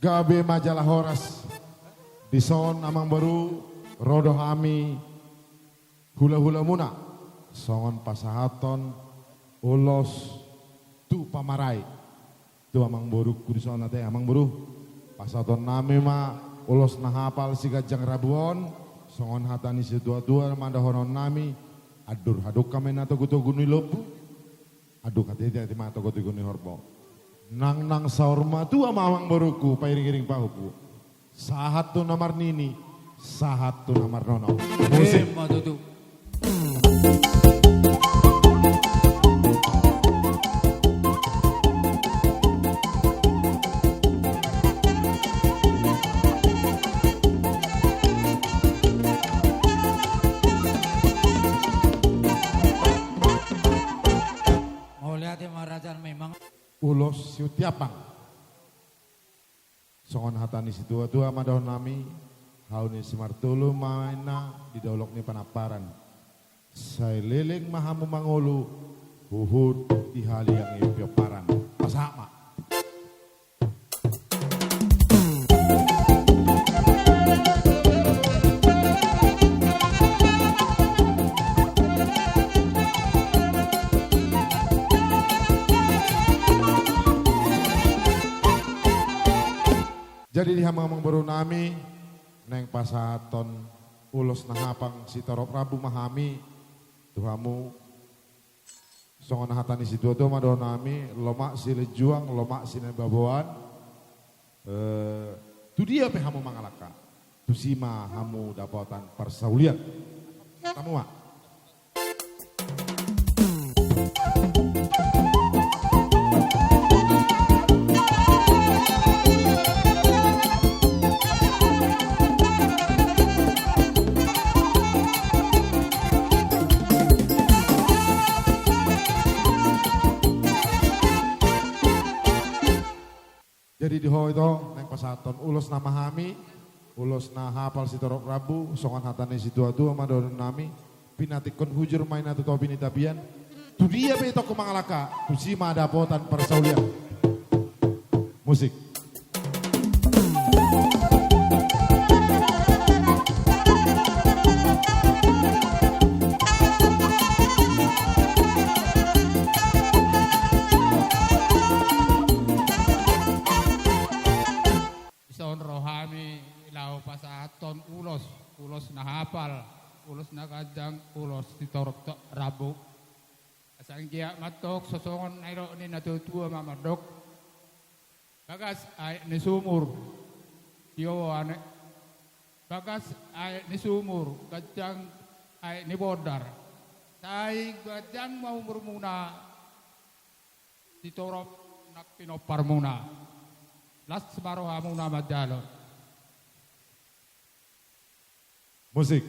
Gabe majalah Horas Dison amang baru rodo hami hula-hula muna songon pasahaton ulos tu pamarai tu amang baru kudison nate amang baru pasahaton nami ma ulos nahapal si gajang rabuon songon hatani si dua-dua mandahonon nami adur haduk kami nato guto-guni lopu aduk hati-hati mata guto-guni horbo nang saurma tu amang baruku pairing-iring pahupu sahat tu nomor nini, sahat tu nomor nono. Musik. Matutu. Mau lihat ya Maharajan memang. Ulos siutiapang. Songon hatani si tua-tua madahon nami hauni simartulu maina di daulok ni panaparan saya leleng mahamu mangolu huhud di hali yang impioparan pasama jadi di hamang baru nami neng pasaton ulos nahapang si torop rabu mahami tuhamu songon hatani si tua madon nami lomak si lejuang lomak si nebaboan tu dia pe hamu mangalaka tu sima hamu dapatan persaulian tamu mak. Jadi di ho itu neng pasaton ulos nama hami, ulos na hafal si torok rabu, songan hatane si tua-tua madon nami, pinatikon hujur main atau topi ni tapian, tu dia be toko mangalaka, tu si madapotan persaulian. Musik. Rohani lau pasaton ulos na hafal, ulos na kadang, ulos ditorok rabu. Asang kia ngatok sosongon nairo ni natutua mamadok. Bagas ay ni sumur, yo ane. Bagas ay ni sumur, kadang ay ni bodar. Tai kadang mau bermuna ditorok nak pinopar muna. Las separuh hamu nama jalur. Musik.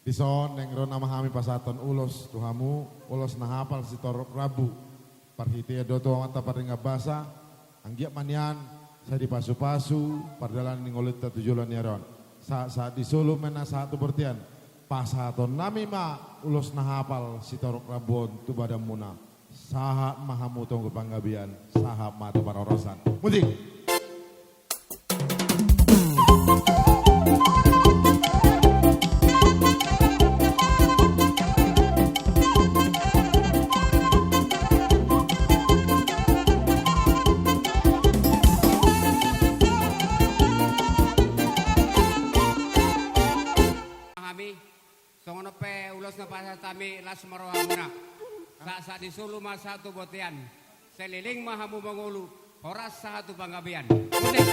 Dison neng rona mahami pasaton ulos tuhamu ulos nahapal si torok rabu parhitia doto mata paringa basa anggiak manian saya dipasu-pasu pardalan ningolit tujulan yaron saat disulu mena satu bertian pasaton nami ma ulos nahapal si torok rabon tu badam muna saha mahamu tonggo panggabian saha mata parorosan musik. Songono pe ulos na pasatami las marohamuna. Sa disulu mas satu botian. Seliling mahamu mangulu. Horas satu panggabian. Unik.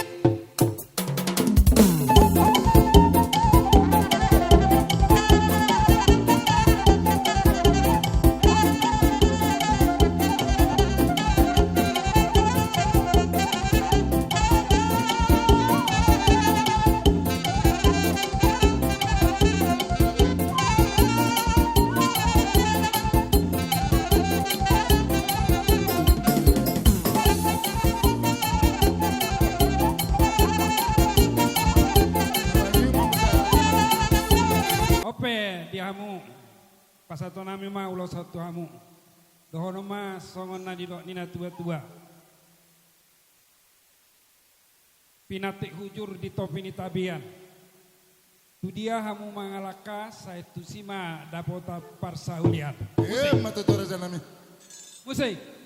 pasato nami ma ulo satu hamu. Dohono ma songon nadino nina tua-tua. Pinatik hujur di topini tabian. Tu dia hamu mangalaka saya tu sima dapota parsaulian. Matutura nami. Musik.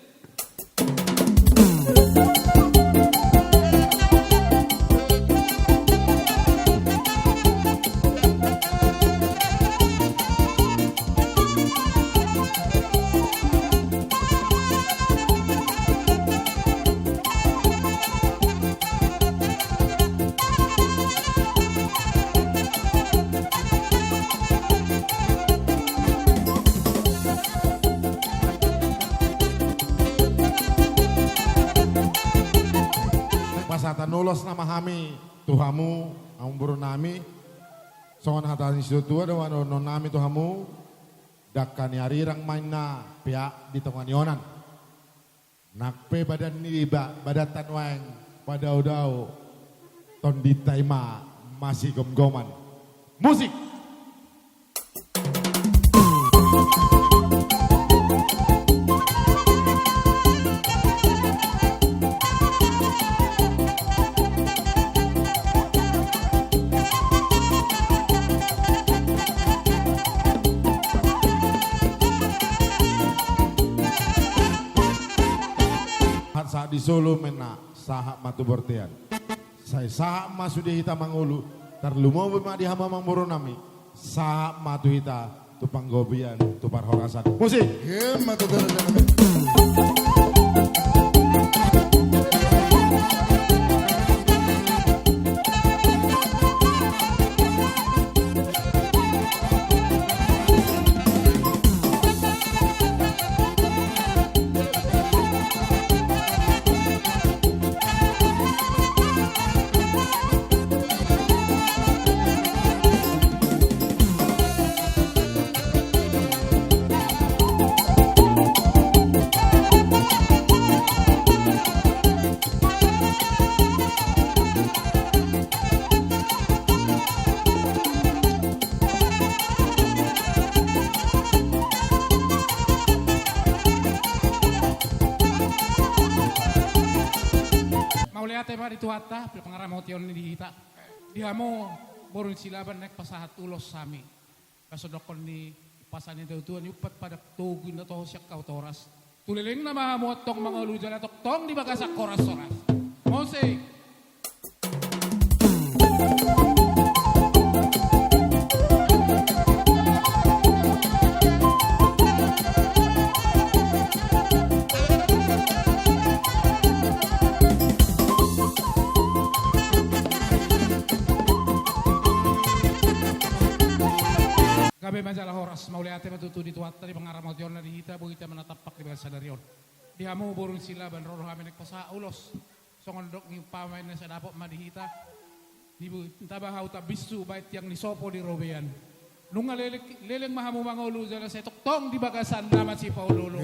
Pasatan nulos nama kami tuhamu amburu nami songon hatani tua dawan non nami tuhamu dakani arirang mainna pihak di tonganionan nakpe badan niba badatan wang pada udau ton ditaima masih gom-goman musik. Saat di Solo mena sahak matu bortean. Saya sahak masu di hita mangulu. Terlumo bima di hama mangmuru nami. Sahak matu hita tu panggobian tu parhorasan. Musik. Matutura nami. Ate pa dito ata, pengaramot yun ni hita. Diamo borong silaban nek pasahat ulos sami. Kasodokon ni pasan ni tuan upat pada tugun na to siya kautoras. Tuliling na mahamot tong mga ulujan na tong di bagasak koras-oras. Musik. Gabi majalah horas, mau lihat matutu di tuat tadi pengaramot yon na dihita, buhita menatapak di bahasa dari yon. Dihamu burung sila ban roh haminek pasa ulos, songon dok ni pamain na sa dapok madihita. Dibu tabah tak bisu bait yang disopo di robean. Nunga leleng mahamu mangulu jala setok tong di bagasan nama si Paulolo.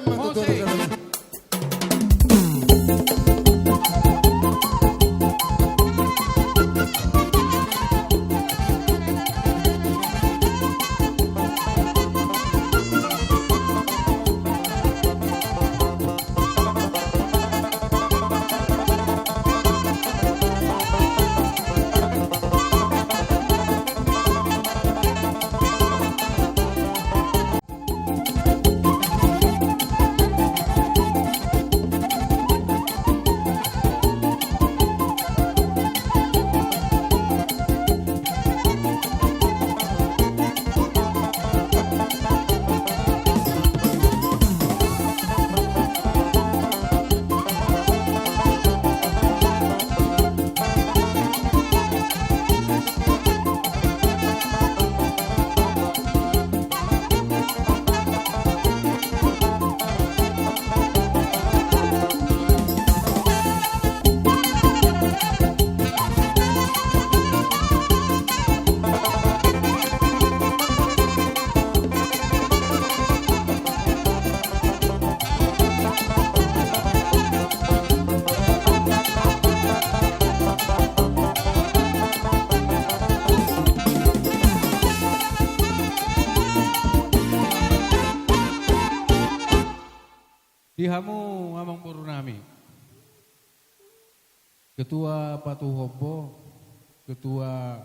Matutura nami. Dihamu amang purunami. Ketua Patu Hobo, Ketua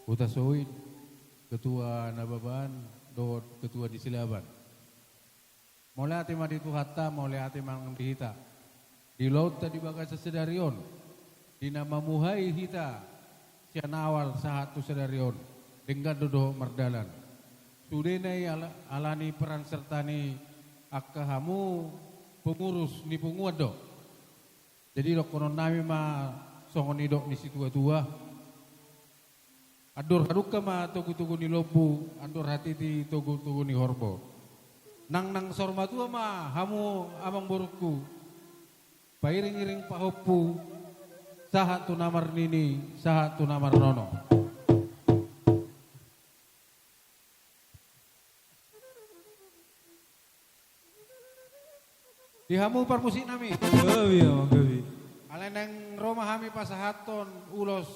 Utasoid, Ketua Nababan, Dot Ketua di Silaban. Mulai ati maditu hatta, mulai ati mang dihita. Di laut tadi bagai sesedarion. Di nama muhai hita, sian awal sahatu sedarion. Dengan dodo merdalan. Sudenai alani peran sertani akahamu pengurus ni punguado. Jadi dok konon nami ma songon ni dok ni si tua-tua. Adur haruka ma tugu-tugu ni lobu, adur hati ti tugu-tugu ni horbo. Nang sorma tua ma hamu amang boruku. Pairing-iring pahopu, sahat tu namar nini, sahat tu namar nono. Dihamu parmusik nami. Gabi amang gabi. Aleneng Roma hami pasahaton ulos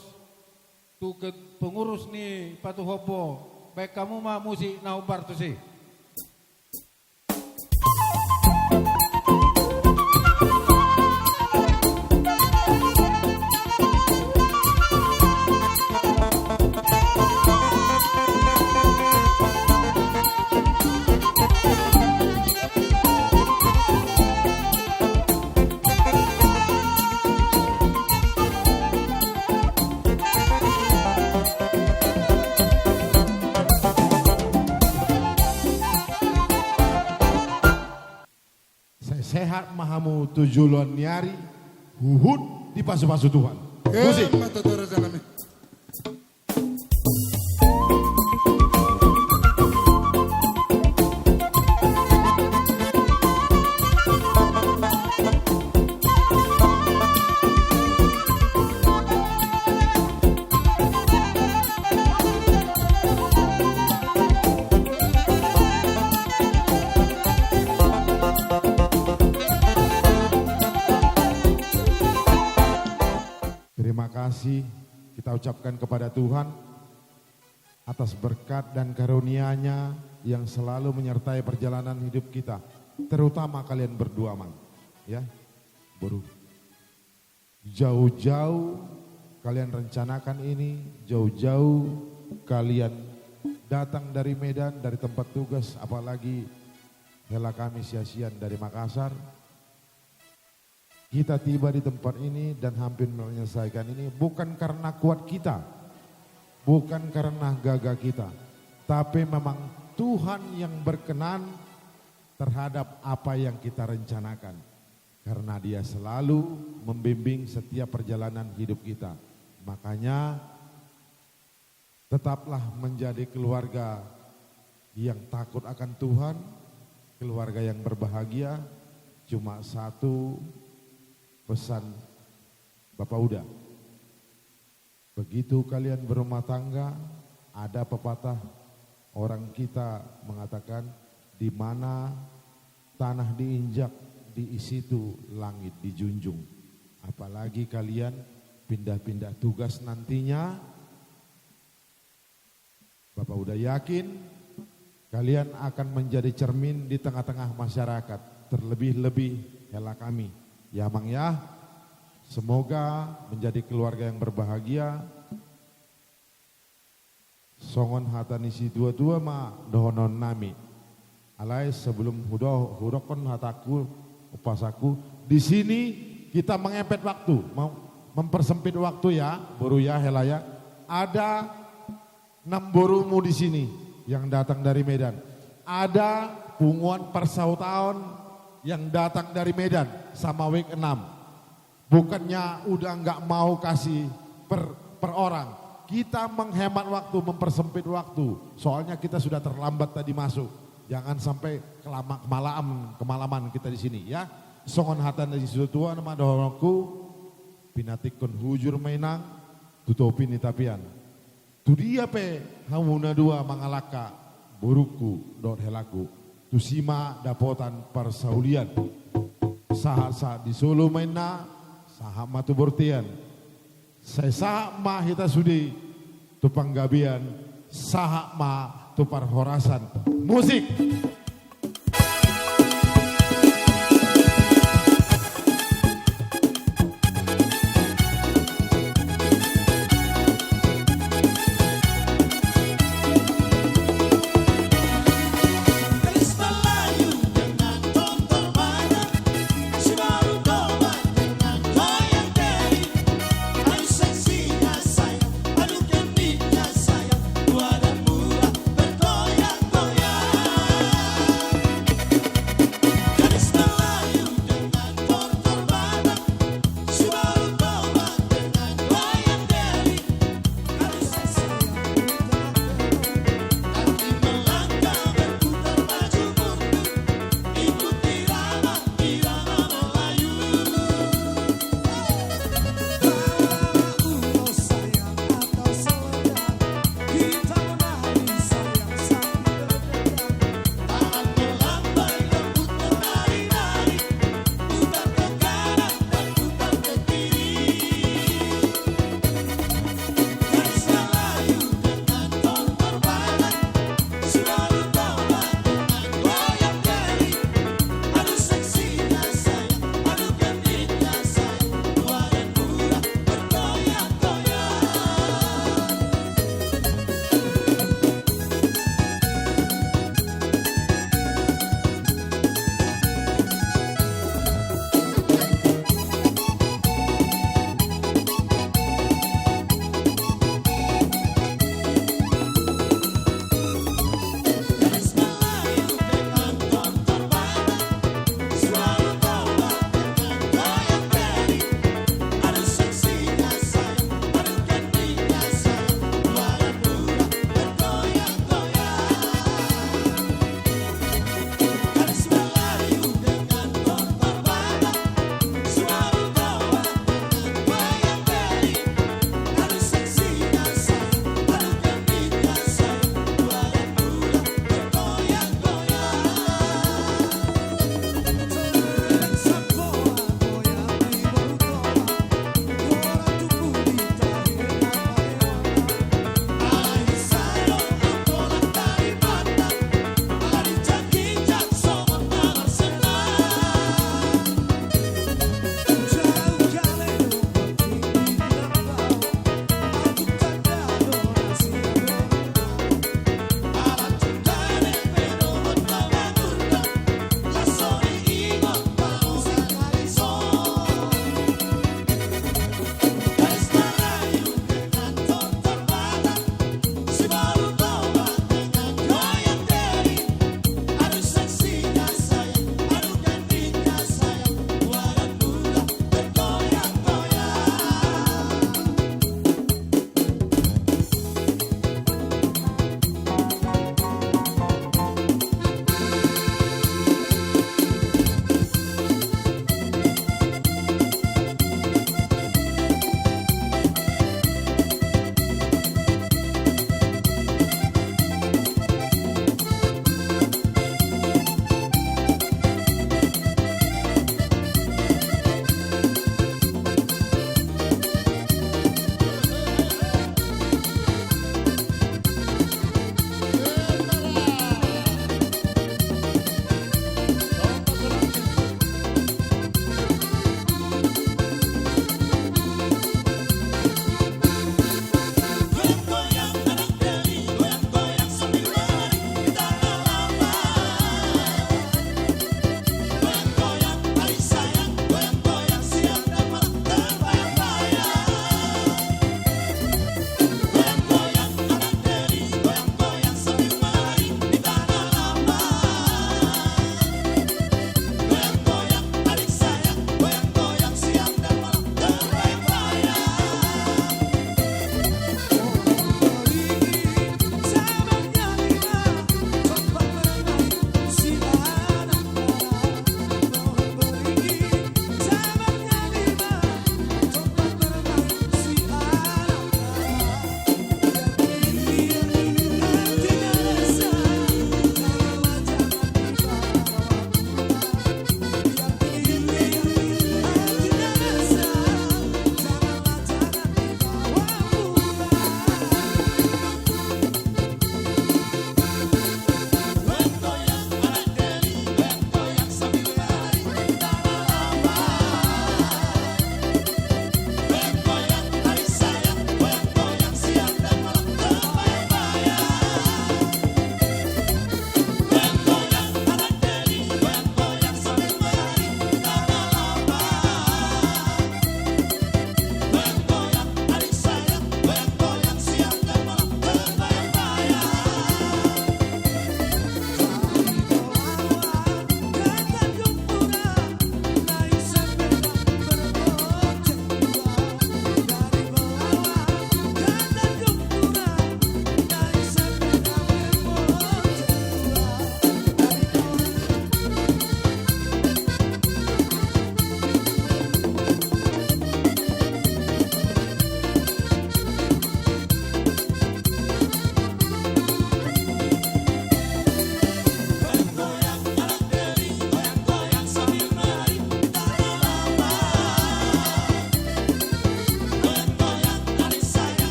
tu ke pengurus ni Patu Hobo. Baik kamu mah musik naubar tu sih. Sehat mahamu tujulon nyari, huhud di pasu-pasu Tuhan. Musik. Matadora Zanami. Terima kasih kita ucapkan kepada Tuhan atas berkat dan karunia-Nya yang selalu menyertai perjalanan hidup kita, terutama kalian berdua, Mang. Ya, baru jauh-jauh kalian rencanakan ini, jauh-jauh kalian datang dari Medan, dari tempat tugas, apalagi Hela kami sia-sian dari Makassar. Kita tiba di tempat ini dan hampir menyelesaikan ini bukan karena kuat kita, bukan karena gagah kita, tapi memang Tuhan yang berkenan terhadap apa yang kita rencanakan. Karena Dia selalu membimbing setiap perjalanan hidup kita. Makanya tetaplah menjadi keluarga yang takut akan Tuhan, keluarga yang berbahagia. Cuma satu pesan Bapak Uda, begitu kalian berumah tangga, ada pepatah orang kita mengatakan, di mana tanah diinjak, di situ langit dijunjung. Apalagi kalian pindah-pindah tugas nantinya, Bapak Uda yakin kalian akan menjadi cermin di tengah-tengah masyarakat, terlebih-lebih Hela kami. Ya Mang ya, semoga menjadi keluarga yang berbahagia. Songon hatanisi dua-dua ma dohonon nami. Alai sebelum hudokon hataku upasaku. Di sini kita mengempet waktu, mau mempersempit waktu ya, boru ya Hela ya. Ada 6 borumu di sini yang datang dari Medan. Ada punguan persautaan yang datang dari Medan sama week 6. Bukannya udah nggak mau kasih per orang. Kita menghemat waktu, mempersempit waktu. Soalnya kita sudah terlambat tadi masuk. Jangan sampai kemalaman kita di sini ya. Songon hatan dari sudut tua nama dohonoku pinatikon hujur mainang tutupi ni tapian. Tu dia pe hamuna dua mangalaka buruku dot helaku. Tusima dapotan persaulian. Saha di Solo mainna, saha matu bortian. Saya saha ma hita sudi tu panggabian, saha ma tu parhorasan. Musik.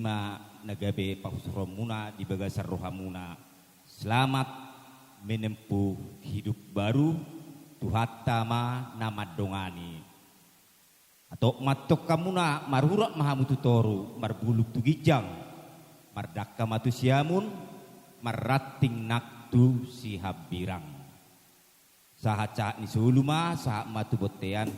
sima nagabe pausromuna di bagasar rohamuna. Selamat menempuh hidup baru tuhatama nama dongani. Atau matok kamuna marurak mahamutu toru marbuluk tugijang mardaka matu siamun marating naktu si habirang. Saha cak ni suluma saha matu botean.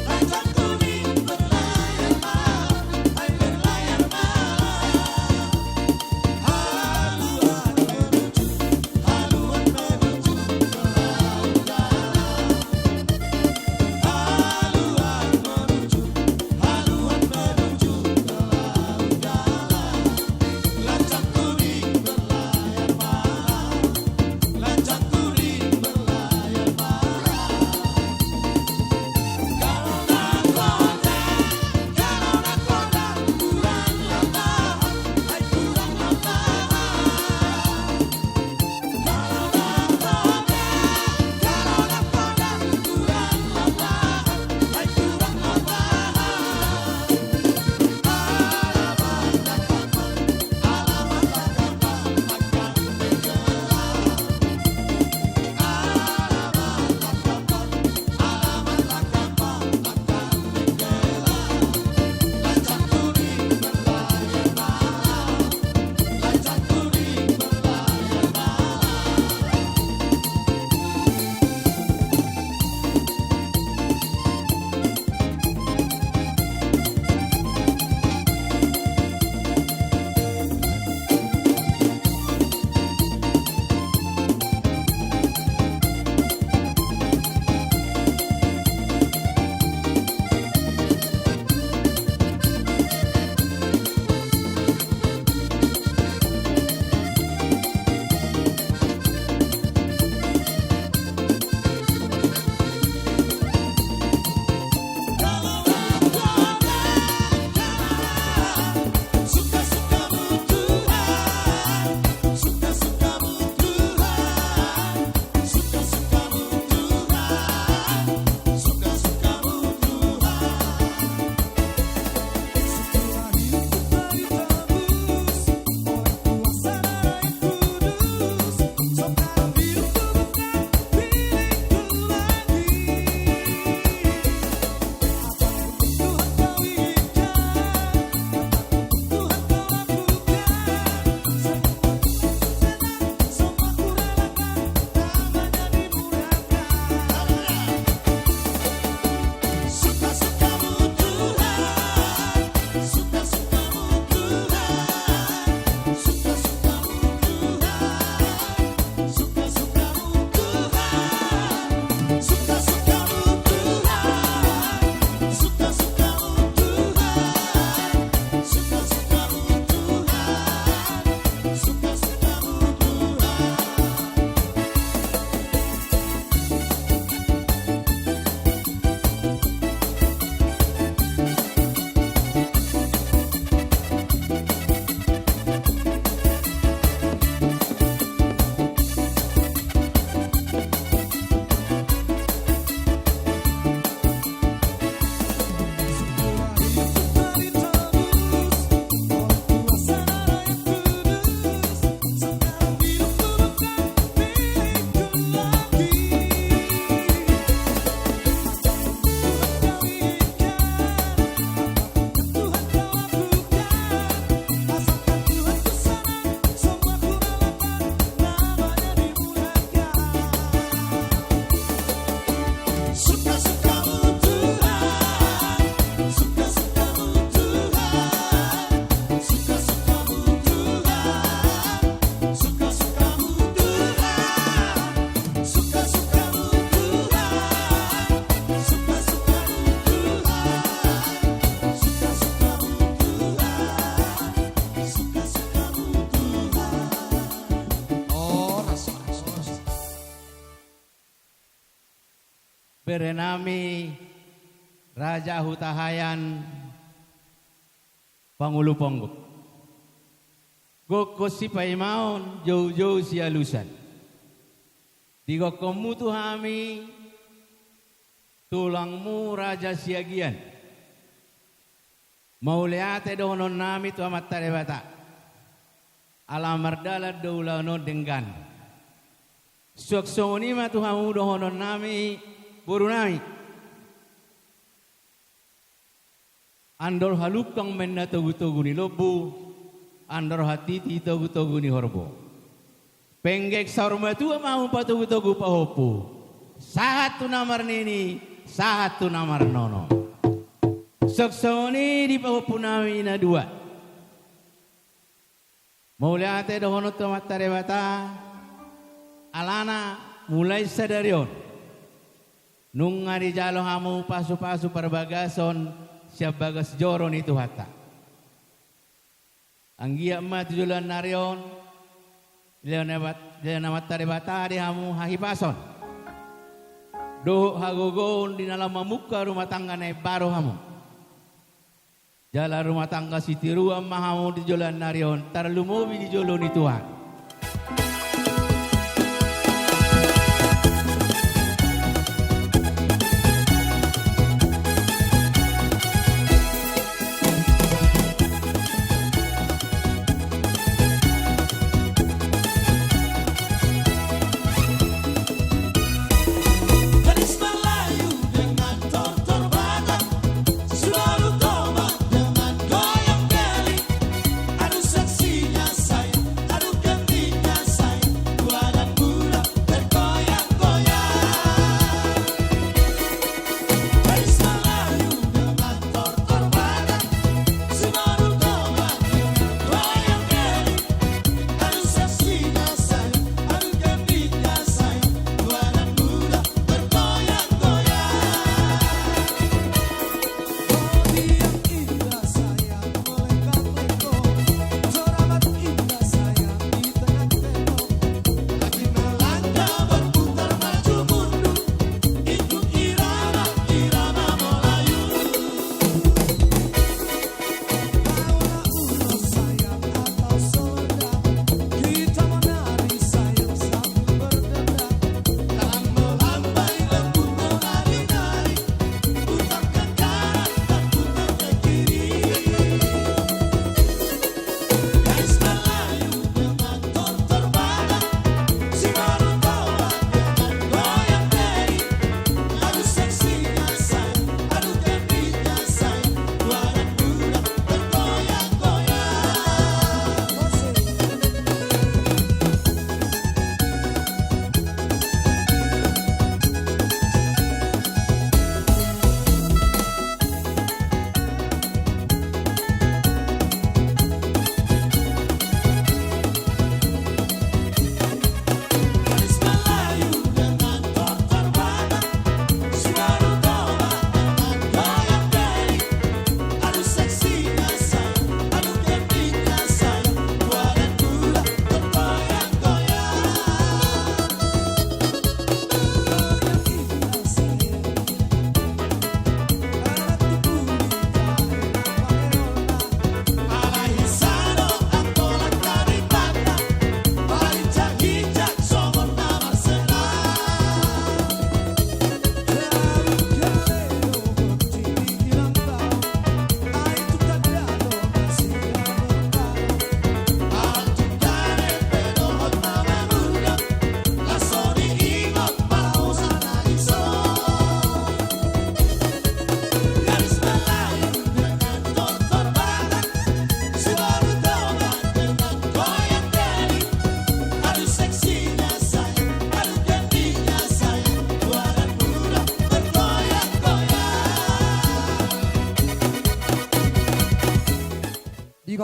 Lancang kuning berlayar malam, berenami Raja Hutahayan Pangulu Ponggok. Goko si paimaon jauh-jauh si alusan. Digo komutu hami tulangmu Raja Siagian. Mauliate dohonon nami tu amat tarebata. Alamardala doulano denggan. Suaksoni ma tu hamu dohonon nami buru nami. Andor halukang menna togu-togu ni lobu, andor hatiti togu-togu ni horbo. Penggek sarma tua mau patogu-togu pahopu. Sahat tu namar nini, sahat tu namar nono. Soksoni di pahopu nami na dua. Mauliate dohono tomat tarebata, alana mulai sadarion. Nunga di jalo hamu pasu-pasu perbagason. Siap bagas joron itu hata. Anggia emat tujulan narion. Leonamat tarebata di hamu hahipason. Doh hagogon di dalam mamuka rumah tangga naik baru hamu. Jalan rumah tangga sitiruam mahamu di jolan narion. Tarlumobi di jolon itu hata.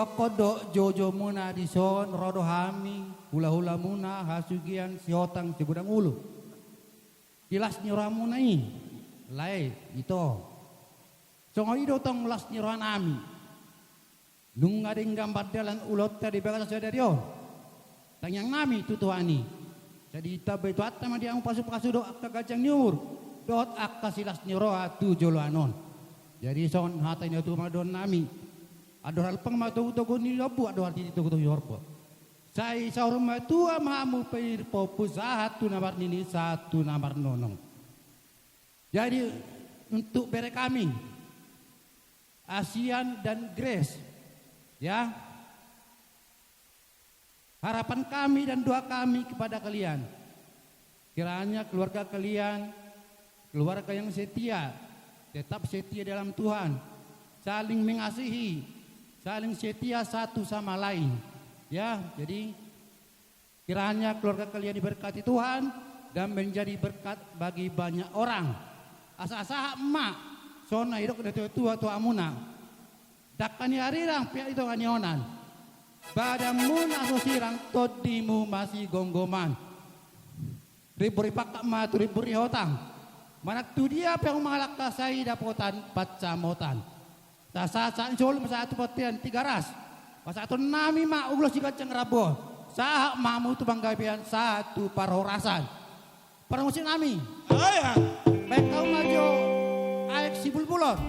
Kodok jojo muna dison rodo hami hula-hula muna hasugian siotang cibudang ulu dilas nyoramuna ini lai itu songo ido tong las nyoran ami nung ngading gambar dalan ulot tadi bagas sadario tang yang nami tutuani jadi tabe tu atta ma dia pasu-pasu do akta gajang nyur dot akasilas nyoroa tu joloanon. Jadi son hatain itu madon nami. Ador alpang matu-tugo ni lobu ador ti tugo yorpo. Sai saurma tua mamu peir popu satu namar nini satu namar nonong. Jadi untuk bere kami ASEAN dan Grace ya, harapan kami dan doa kami kepada kalian, kiranya keluarga kalian keluarga yang setia, tetap setia dalam Tuhan, saling mengasihi, saling setia satu sama lain ya. Jadi kiranya keluarga kalian diberkati Tuhan dan menjadi berkat bagi banyak orang. Asa-asa emak sona hidup tua amuna dakani arirang pihak itu kanionan badamun asosirang todimu masih gonggoman riburi pakak matu riburi hotang manak tu dia yang mengalak kasai dapotan pacamotan sasa insol satu potian 3 ras pasatu nami ma ulos jika cengrabo sahak mamu tu banggabian satu parorasan paramusin nami baik kau maju aek si bulbulon.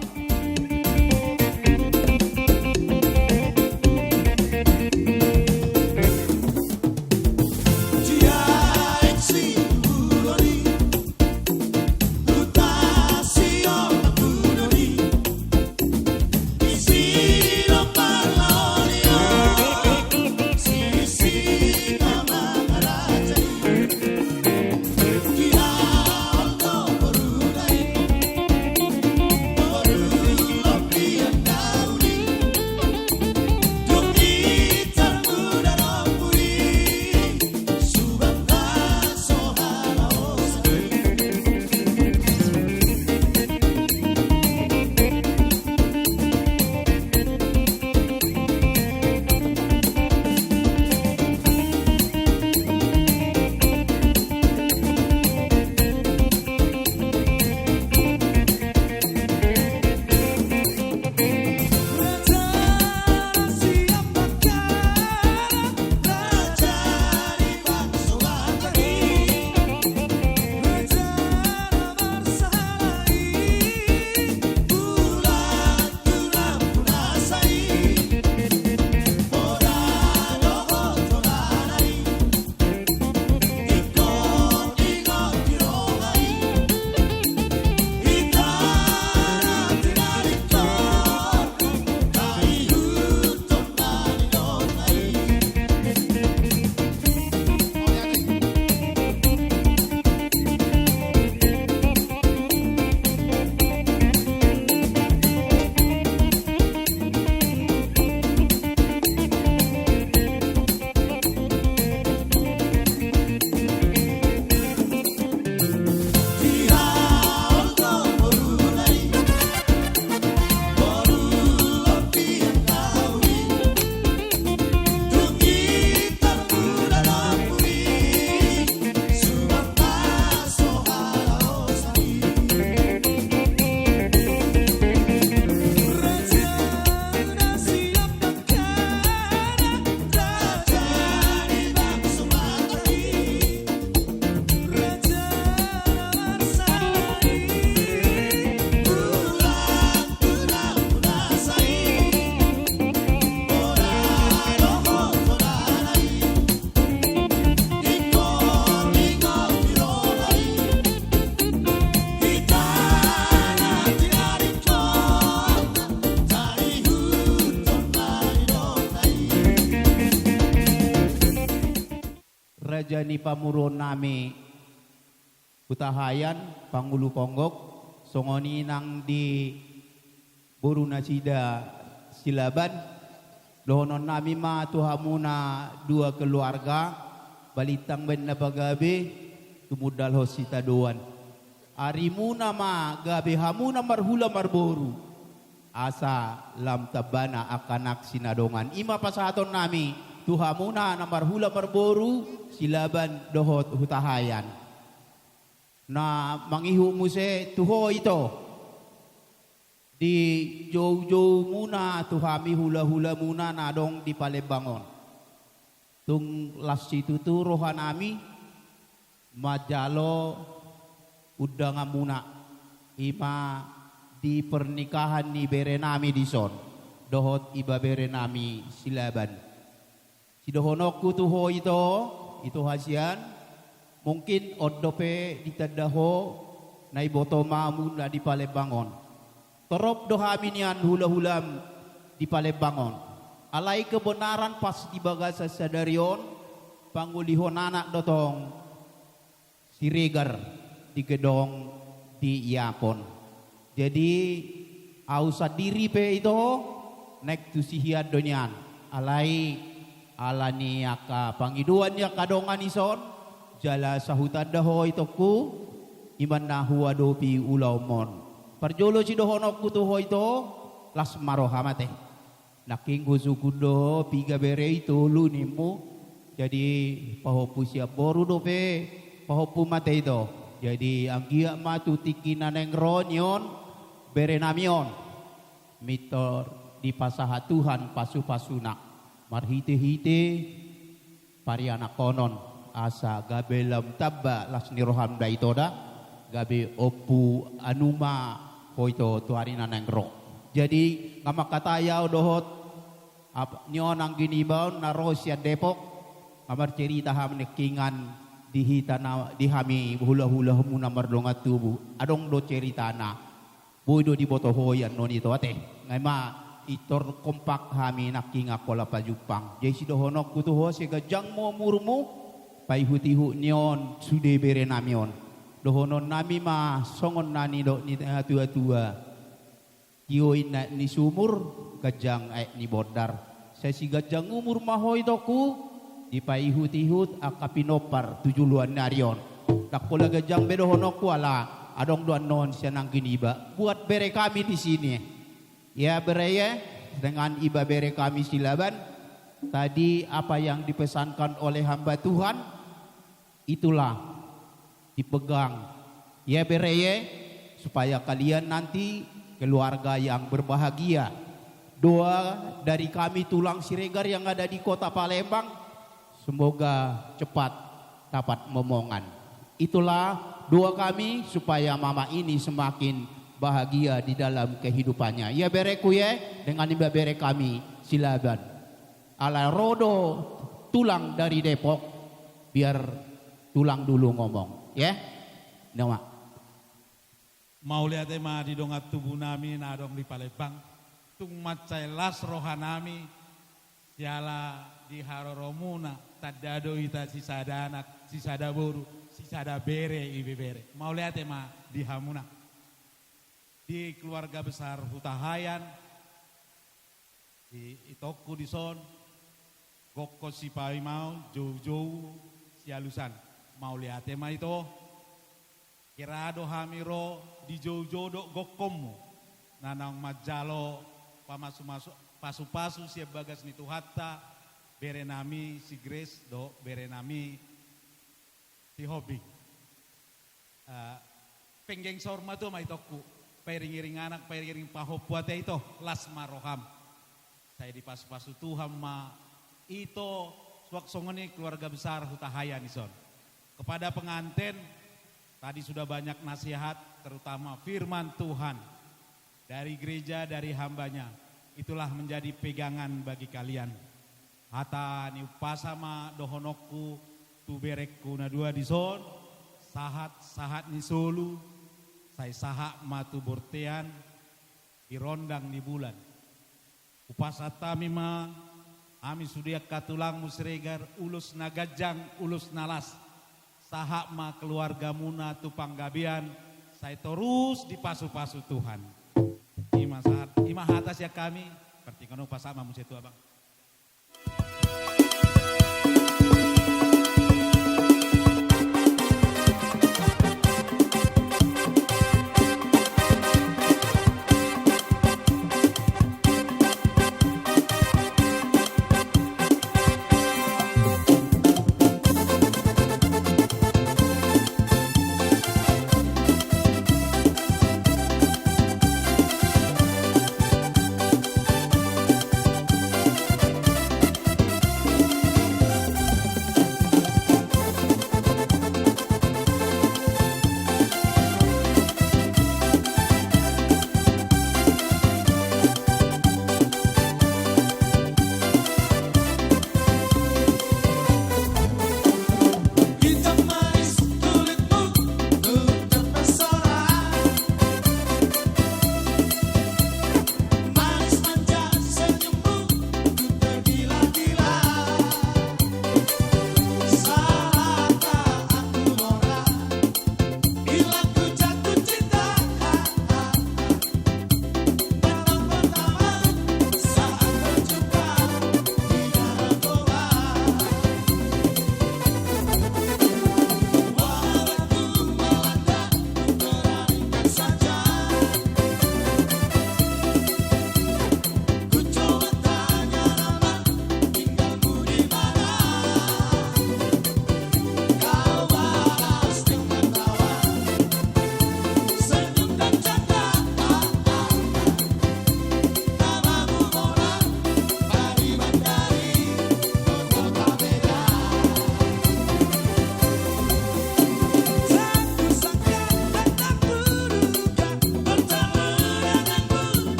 Rajani pamuron nami Kutahayan Pangulu Ponggok songoni nang di Borunasida Silaban lohonon nami ma tuhamuna 2 keluarga balitang ben na pagabi tumudal hosita doan arimuna ma gabi hamuna marhula marboru asa lam tabana akanak sinadongan ima pasaton nami tuhamuna na marhula marboru silaban dohot hutahayan na mangihu muse tuho ito di jow-jow muna tuhami hula-hula muna nadong di Palebangon tung las itu tu rohanami majalo udang amuna ima di pernikahan ni berenami di son dohot iba berenami silaban si dohonokku tuho itu hasian mungkin odope ditadaho nai boto mamu na di Palebangon torop dohami nian hula-hulam di Palebangon alai kebenaran pas di bagasa sadarion pangulihon anak dotong siregar di gedong di Iapon. Jadi ausa diri pe itu nek tu sihiad donyan alai alani aka pangiduan ya kadongan ison jala sahutan daho itoku iman nahu adopi ulaumon parjolo si dohonokku tuho itu las marohamate naking gusukudo piga bere itu lu nimu jadi pahopu siap boru dope pahopu mate itu jadi anggia matu tikinan yang ronyon berenamion mitor di pasaha Tuhan pasu-pasuna marhite-hite pariana konon asa gabe lam tabba lasni roham da itoda gabe opu anuma hoito tuarina nang ro jadi ngamakataya dohot nyon ang ginibaw na Rosya Depok kamar cerita ham nekingan dihitana dihami hula-hula muna mardonga tubuh adong do ceritana boydo di boto hoyan non itu ate ngai ma itor kompak hami nakinga kola pajupang jadi si dohonok kutu ho se gajang mo murmu pai hutihu nion sude bere namion dohonon nami ma songon nani do ni tua-tua kio ina ni sumur gajang ni bodar saya si gajang umur mahoi doku di pai hutihut akapinopar tujuluan narion takola gajang bedohonok wala adong doan non sianang giniba buat bere kami di sini ya bereye dengan iba bere kami silaban tadi apa yang dipesankan oleh hamba Tuhan itulah dipegang ya bereye supaya kalian nanti keluarga yang berbahagia doa dari kami tulang Siregar yang ada di kota Palembang semoga cepat dapat momongan itulah doa kami supaya mama ini semakin bahagia di dalam kehidupannya. Ya bereku ya dengan iba bere kami silaban. Ala rodo tulang dari Depok biar tulang dulu ngomong ya. Nama. Mau lihat ema di dongat tubuh nami nadong di Palembang. Tung macai las rohanami siala di haroromuna tadado ita sisada anak sisada boru sisada bere ibe bere mau lihat ema di Hamuna di keluarga besar Hutahayan di itoku di son gokko sipai mau jauh-jauh sialusan mau lihat ema itu kirado hamiro di jauh-jauh dok gokkomu nanang majalo pamasu-masu pasu-pasu siap bagas nitu hatta berenami si Grace do berenami si hobi penggeng sorma tuh mai toku pairing-iring anak pairing pahopuate itu las maroham saya di pasu-pasu Tuhan ma itu suak songoni keluarga besar Hutahayan ison kepada pengantin tadi sudah banyak nasihat terutama firman Tuhan dari gereja dari hambanya itulah menjadi pegangan bagi kalian hata ni upasama dohonokku tu berekku na dua di son sahat ni solu saya sahak matu bortean di rondang di bulan upasata mima ami sudia katulang musregar ulus nagajang ulus nalas sahak ma keluarga muna tu panggabian saya terus di pasu-pasu Tuhan ima atas ya kami pertingkano pasama musetu abang.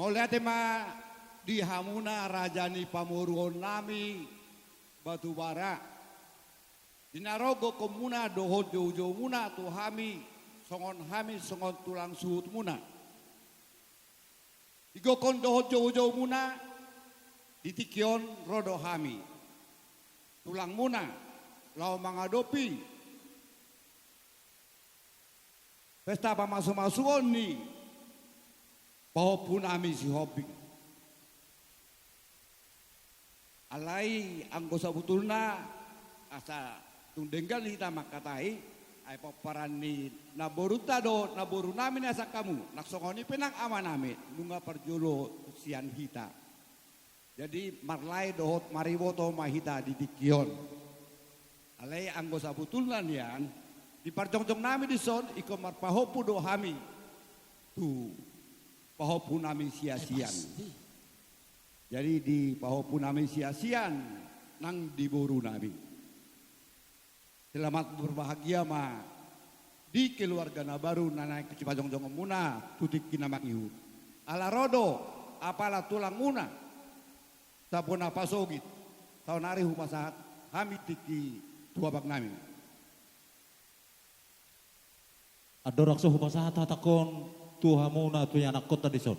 Mau lihat ma di hamuna rajani pamuruon nami batu bara. Dinarogo komuna dohot jauh-jauh muna tu hami songon tulang suhut muna. Igokon dohot jauh-jauh muna ditikyon rodo hami. Tulang muna lau mangadopi. Pesta pamasu-masuon ni pahopun ami si hobi. Alai anggo sabutulna asa tundenggal hita makatai ay paparani naboruta do naboru namin asa kamu naksongoni penang ama nami nunga perjulo sian hita. Jadi marlai dohot mariwoto mahita di dikion. Alai anggo sabutulna nian di parjong-jong nami di son iko marpahopu do hami tu pahopu nami sia-sian. Jadi di pahopu nami sia-sian nang diboru nami. Selamat berbahagia ma di keluarga na baru nanai kecipajong-jong muna tutik kinamak ihu. Ala rodo apala tulang muna sapuna pasogit tahun hari hupasahat kami tiki tua bak nami. Adorak suhu pasahat hatakon tuhamuna tu anak kota dison.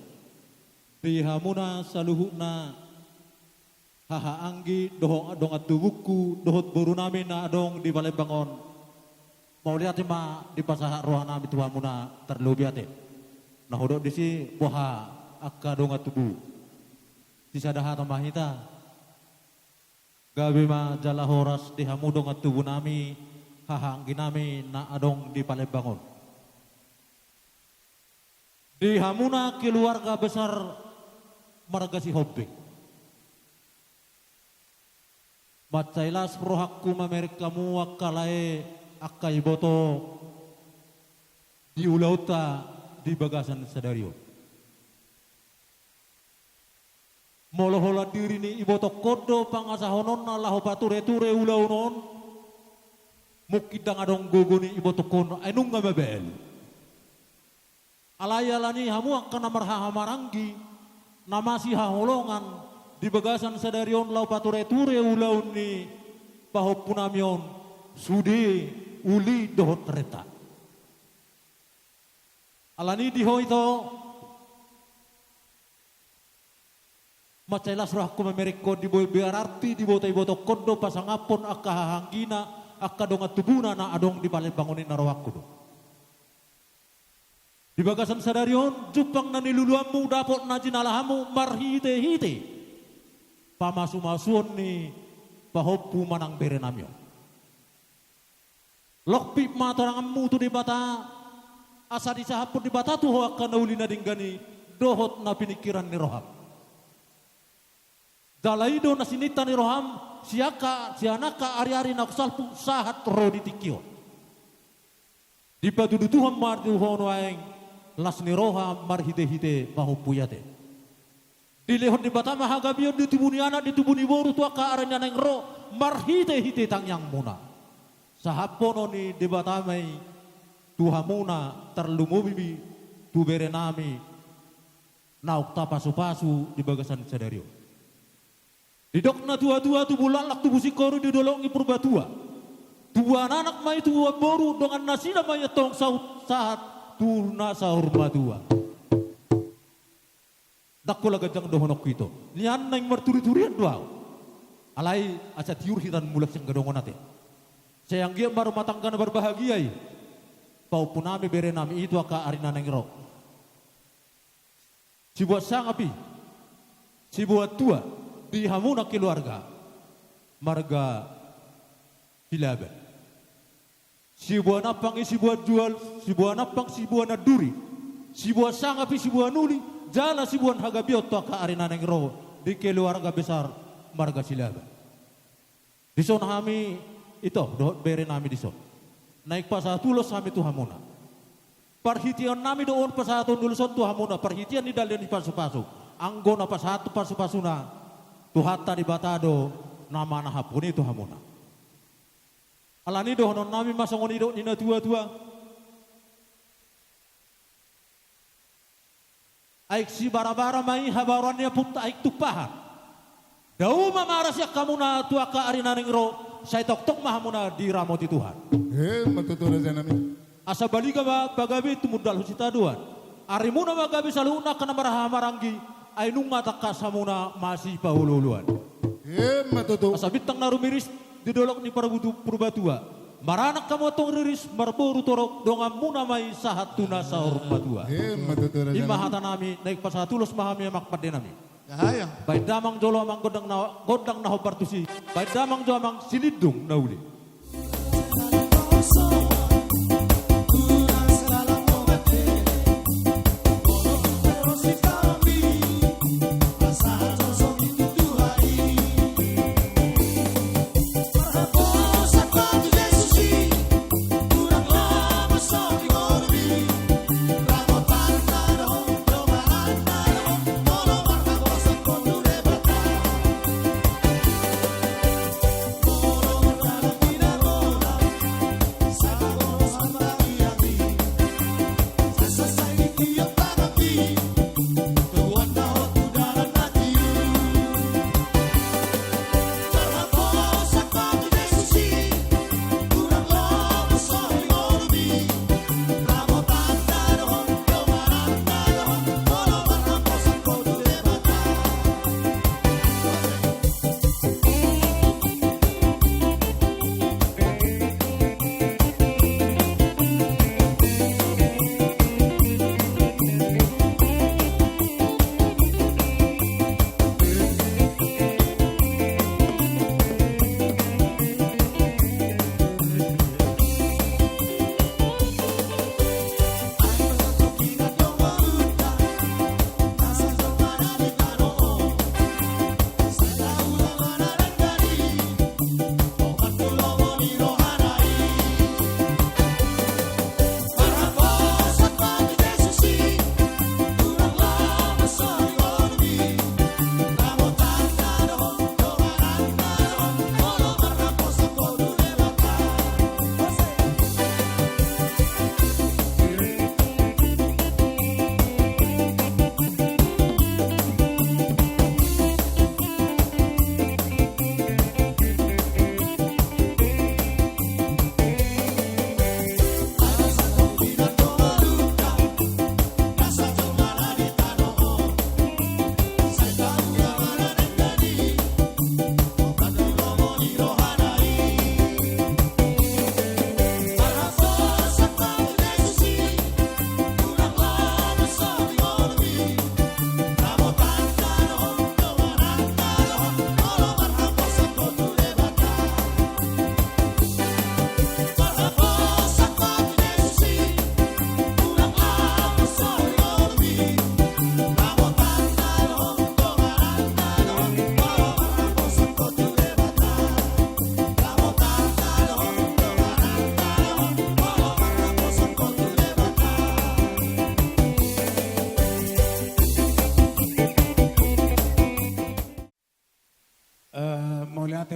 Dihamuna saluhuna haha anggi dohong adong atubuku dohot buru nami na adong di Palembang. Mau lihat ma di pasahat roh nami tuhamuna terlebih ate. Nah hodok disi poha akka dong atubu. Sisa dah tamahita. Gabi ma jala horas dihamu dong atubu nami haha anggi nami na adong di Palembang. Di hamuna keluarga besar marga si hobi. Macailas rohakku mamerik kamu akalae akai boto di ulauta di bagasan sadario. Molohola diri ni iboto kodo pangasahonon na laho pature-ture ulaunon mukidang adong guguni iboto kono enung ngababel. Alayalani hamu akan marhahamaranggi namasi haholongan di bagasan sadarion lau pature-ture ulaun ni pahopunamion sude uli dohot reta. Alani diho ito macailas rohku memeriko di boy biararti di boto kondo pasangapon akka hahanggina akka dongat tubuna na adong di balik bangunin narawakku do. Di bagasan sadarion, jupang na niluluamu dapot na jinalahamu marhite-hite. Pamasu-masuon ni pahopu manang berenamyo. Lokpip matarangamu tu di bata, asa disahapun di bata tu hoak na uli na dinggani, dohot na pinikiran ni roham. Dalaido na sinita ni roham, sianaka ari-ari na kusalpu sahat ro di tikyo. Di patudutuhan marduhon waeng, las ni roha marhite-hite mahupuyate. Dilehon di batama hagabion di tubuh ni anak di tubuh ni boru tua ka aranya neng ro marhite-hite tang yang muna. Sahapono ni di batamai tuhamuna terlumubibi tu berenami nauk tapasu-pasu di bagasan sadario. Di dokna tua-tua tu bulalak tu busikoru di dolongi purbatua. Tua anak mai tua boru dengan nasina mai tong sahat turna sahur madua. Dakko lagajang dohonok ito. Nian nang merturi-turian doa. Alai aca tiur hitan mulak sing gadongon ate. Sayang dia baru matangkan berbahagia. Pau punami bere nami itu aka arina nang ro. Si buat sangapi. Si buat tua di hamuna keluarga. Marga Hilaban. Si buah napang si buah jual, si buah napang si buah naduri, si buah sangapi si buah nuli, jala si buah hagabiot to ka arina neng ro di keluarga besar marga Silaba. Di son kami itu dohot bere nami di son. Naik pasatulos kami tu hamuna. Perhitian nami doon pasatun dulu son tu hamuna. Perhitian di dalam di pasu-pasu. Anggona pasatu pasu-pasuna. Tu hatta di batado nama nahapun itu hamuna. Alani dohonon nami masongon idok nina tua-tua. Aik si bara-bara mai habarannya pun aik tupahan. Dau mamaras ya kamu na tuaka arina ningro. Saya tok-tok mahamuna di ramoti Tuhan. Matutura janami. Asa baliga bagabi tumudal husita duan. Arimuna bagabi saluna kana marahamaranggi. Ainunga takasamuna masih pahulu-huluan. Matutu. Asa bintang narumiris didolok ni Purbatua. Maranak kamu tong riris marboru torok dongam muna mai sahatuna sahur patua. Matutura janami. Imahata nami naik pasatulos mahami makpad nami. Gahaya. Baik damang jolo amang godang naho partusi. Baik damang jolo amang silidung nauli.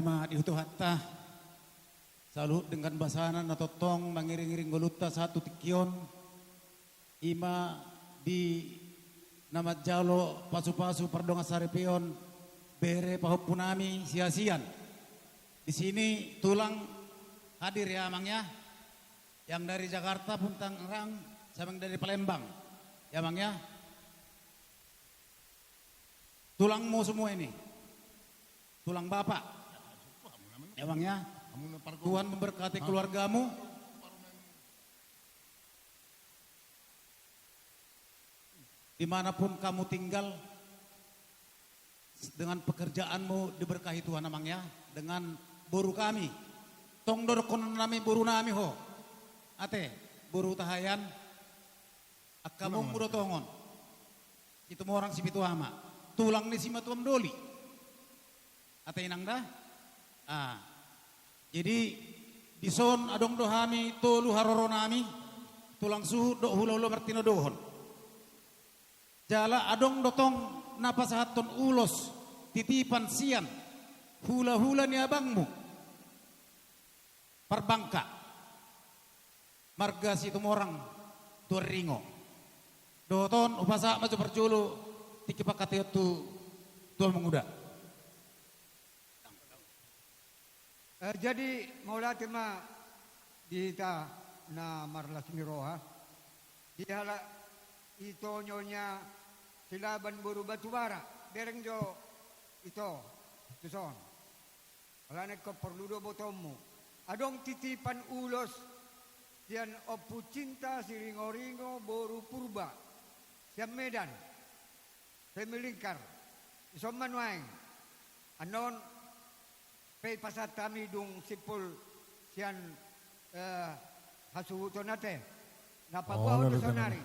tema diutuh hatta salut dengan basanan atau tong mangiring-iring goluta satu tikion ima di nama jalo pasu-pasu pardonga sarepion bere pahupunami sia-sian di sini tulang hadir ya amangnya yang dari Jakarta pun Tangerang sampai dari Palembang ya amangnya tulangmu semua ini tulang bapak emangnya Tuhan memberkati keluargamu dimanapun kamu tinggal dengan pekerjaanmu diberkahi Tuhan emangnya dengan boru kami tong dorokon nami boru nami ho ate boru tahayan akamu mudo tongon itu mau orang sipitu ama tulang ni si matuam doli ate inang dah jadi dison adong dohami tolu haroro nami tulang suhu do hula-hula martino dohon jala adong dotong napasahaton ulos titipan sian hula-hula ni abangmu parbangka marga situ morang tuaringo Doton upasa maju perjulu tiki pakati tu tuan menguda. Jadi mula tema dita na marlas ni roha dihala ito nyonya silaban buru batubara dereng jo ito tuson wala nagkaperludo botomu adong titipan ulos dian opu cinta siringo-ringo boru purba siam medan pemilingkar isom manuaing anon pay pasat kami dung sipul sian hasuhuto nate napagawa do sonari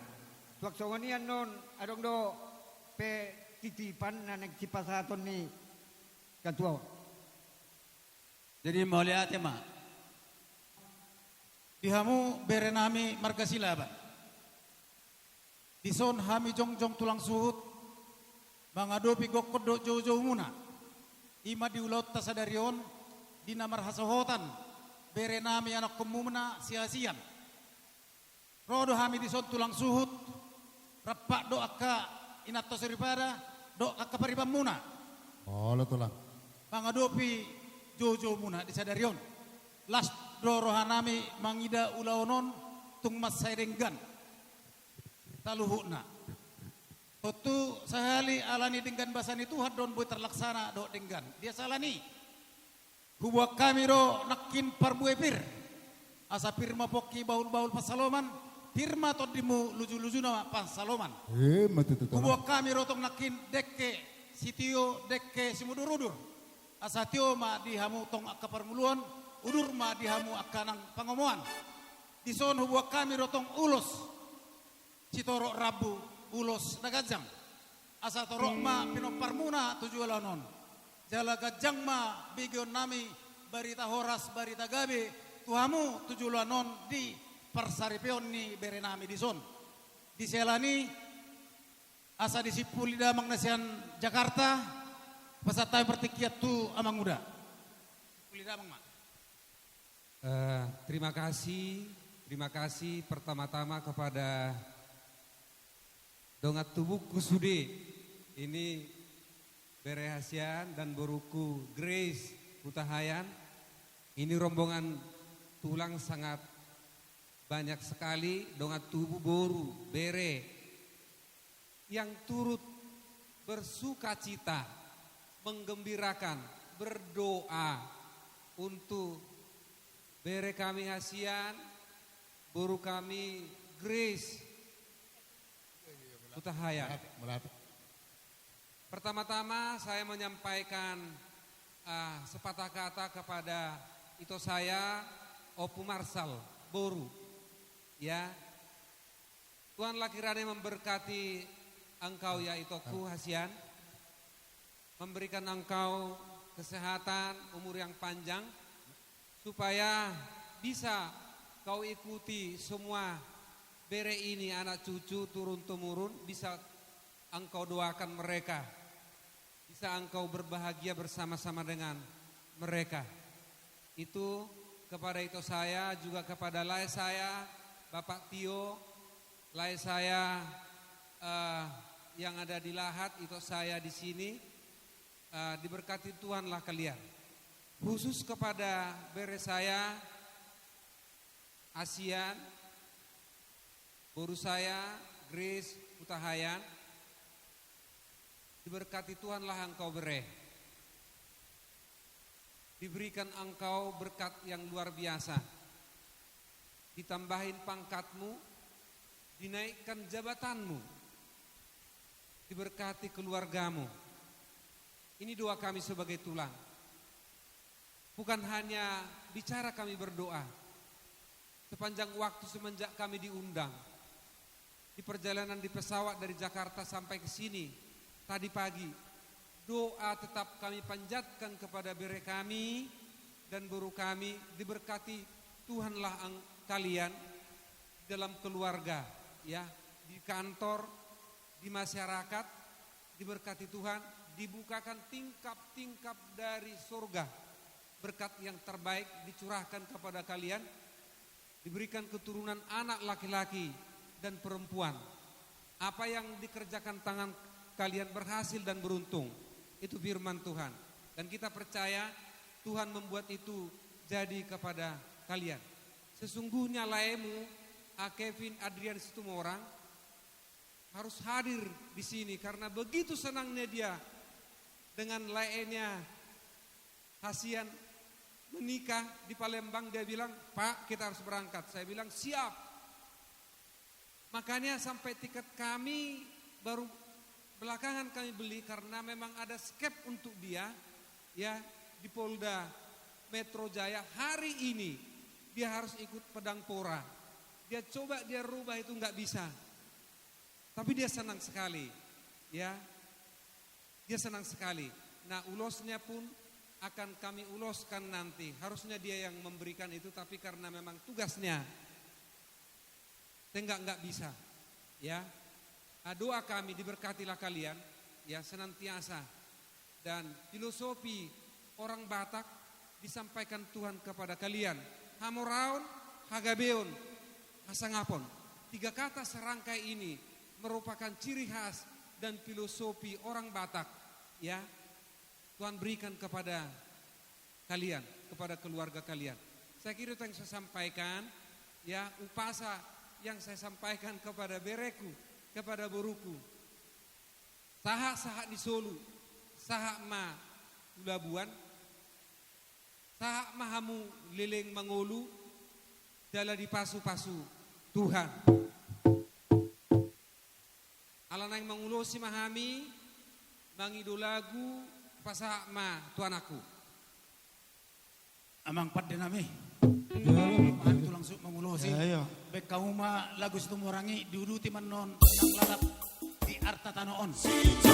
suaksongonian non adong do pe titipan na nagsipasaton ni katuaw. Jadi mau lihat ya mak, dihamu berenami marga silaba, dison hami jong tulang suhut, mangadopi gokodo jauh muna, ima diulot tasadarion, dinamar hasohotan, berenami anak kemumna sia-sian, rodo hami dison tulang suhut, rapak do akka inato seripada, do akka paribam muna. Oh, lo tulang. Mangadopi jojo muna disadarion. Las do rohanami mangida ulaonon tung mas sairenggan. Taluhuna. Totu sahali alani dengan basani Tuhan don boy terlaksana do dengan. Dia salani. Hubuak kami ro nakin parbuepir. Asa pirma poki baul-baul pasaloman. Pirma todimu luju-luju nama pasaloman. Matutu tulang. Hubuak kami ro tong nakin dekke sitio dekke simudur-udur. Asatio ma dihamu tong akka parmuluan, udur ma dihamu akka nang pangomoan. Dison hubuak kami rotong ulos. Citorok rabu ulos nagajang. Asatorok ma pinoparmuna tujualanon. Jala gajang ma bigion nami barita horas barita gabe tuhamu tujualanon di parsaripeon ni berenami dison. Diselani asa disipuli damang nasian Jakarta pasatay pertikiat tu amang muda. Puli damang mak. Terima kasih pertama-tama kepada Dongat Tubuhku Sude. Ini Berehasian dan boruku Grace Utahayan. Ini rombongan tulang sangat banyak sekali. Dongat Tubuh Boru Bere yang turut bersukacita, menggembirakan, berdoa untuk bere kami Hasian, boru kami Grace Utahayan. Pertama-tama saya menyampaikan sepatah kata kepada ito saya Opu Marsal Boru. Ya, Tuhan lakirane memberkati engkau ya itoku Hasian, memberikan engkau kesehatan, umur yang panjang, supaya bisa kau ikuti semua bere ini anak cucu turun-temurun, bisa engkau doakan mereka, bisa engkau berbahagia bersama-sama dengan mereka. Itu kepada itu saya, juga kepada lai saya, Bapak Tio, lai saya yang ada di Lahat, itu saya di sini, diberkati Tuhanlah kalian. Khusus kepada bere saya, Asian, boru saya, Grace Utahayan, diberkati Tuhanlah engkau bere. Diberikan engkau berkat yang luar biasa. Ditambahin pangkatmu, dinaikkan jabatanmu. Diberkati keluargamu. Ini doa kami sebagai tulang. Bukan hanya bicara kami berdoa. Sepanjang waktu semenjak kami diundang. Di perjalanan di pesawat dari Jakarta sampai ke sini. Tadi pagi. Doa tetap kami panjatkan kepada bere kami dan boru kami. Diberkati Tuhanlah kalian dalam keluarga. Ya, di kantor, di masyarakat, diberkati Tuhan, dibukakan tingkap-tingkap dari surga. Berkat yang terbaik dicurahkan kepada kalian, diberikan keturunan anak laki-laki dan perempuan. Apa yang dikerjakan tangan kalian berhasil dan beruntung. Itu firman Tuhan. Dan kita percaya Tuhan membuat itu jadi kepada kalian. Sesungguhnya laemu, Kevin Adrian Situmorang harus hadir di sini karena begitu senangnya dia dengan lainnya Hasian menikah di Palembang. Dia bilang, Pak, kita harus berangkat. Saya bilang siap. Makanya sampai tiket kami baru belakangan kami beli karena memang ada skep untuk dia ya di Polda Metro Jaya. Hari ini dia harus ikut pedang pora. Dia coba dia rubah itu nggak bisa. Tapi dia senang sekali. Ya. Dia senang sekali. Nah, ulosnya pun akan kami uloskan nanti. Harusnya dia yang memberikan itu tapi karena memang tugasnya saya nggak bisa, ya. Doa kami diberkatilah kalian, ya senantiasa. Dan filosofi orang Batak disampaikan Tuhan kepada kalian. Hamoraun, hagabeon, hasangapon. 3 kata serangkai ini merupakan ciri khas dan filosofi orang Batak, ya. Tuhan berikan kepada kalian, kepada keluarga kalian. Saya kira itu yang saya sampaikan, ya upasa yang saya sampaikan kepada bereku, kepada boruku. Saha-saha di Solo, saha ma Labuan, saha mahamu leleng mangolu, dala di pasu-pasu Tuhan. Alanang mangulosi mahami, mangidolagu pasaha ma Tuhan aku. Amang padde nami. Itu langsung mengulosi. Bek kamu mah lagu Situmorang diuduti manon yang lalap di arta tanoon. Situ,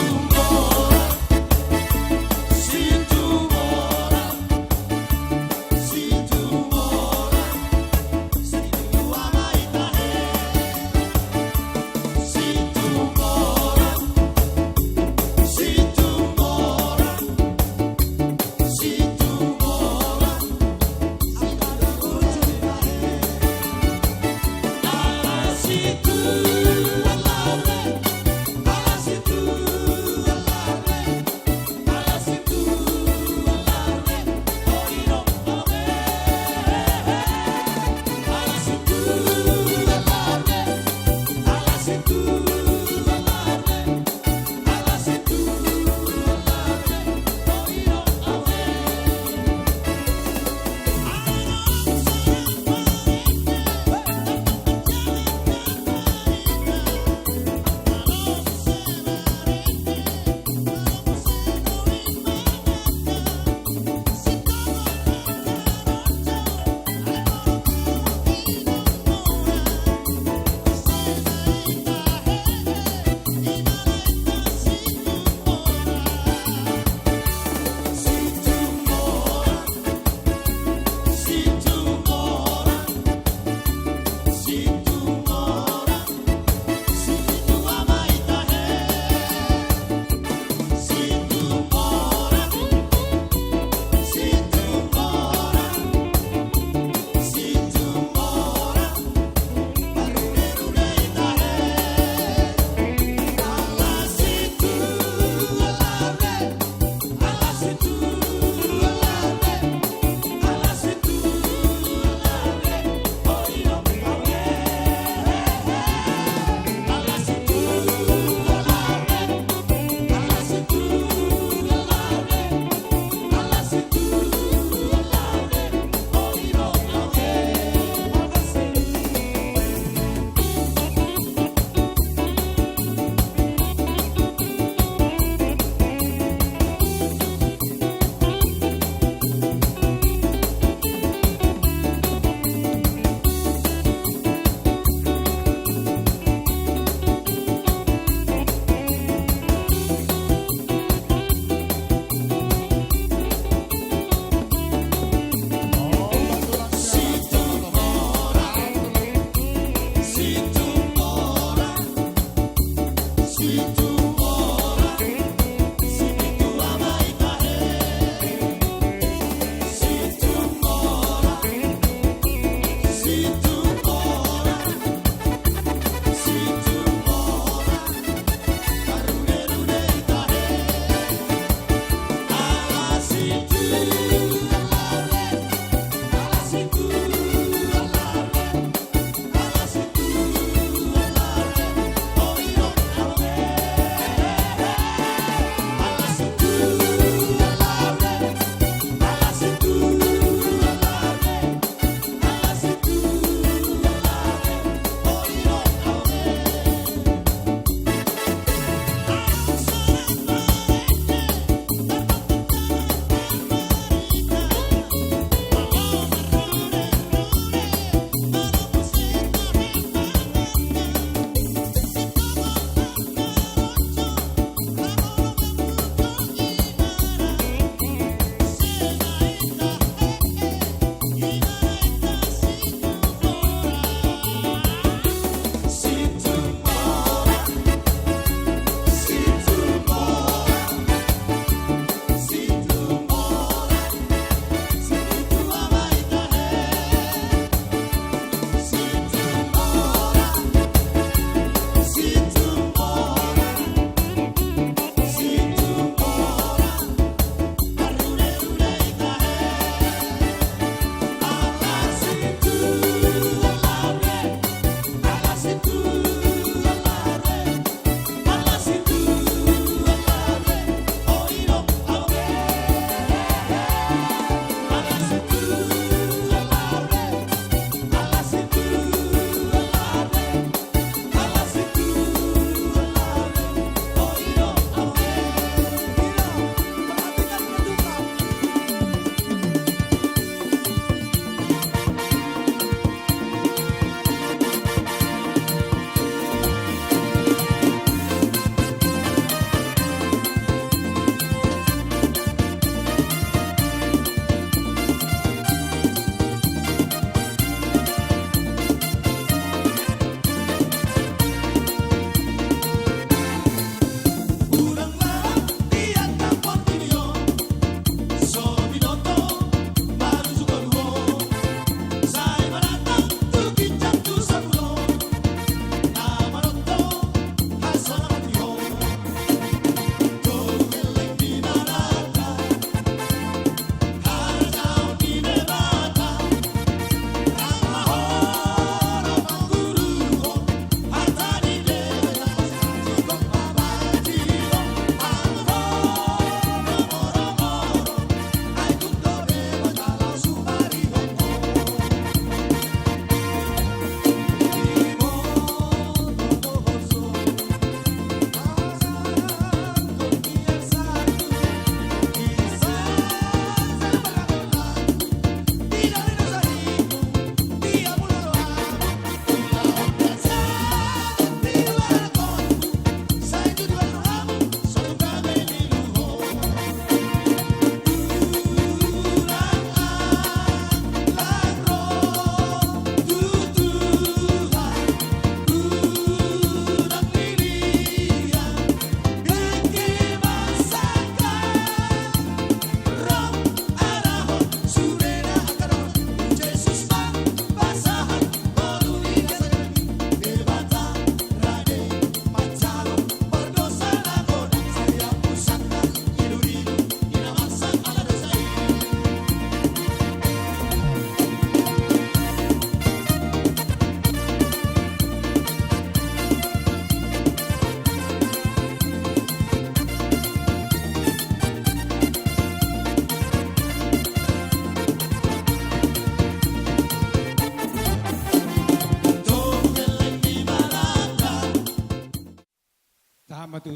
Sama tu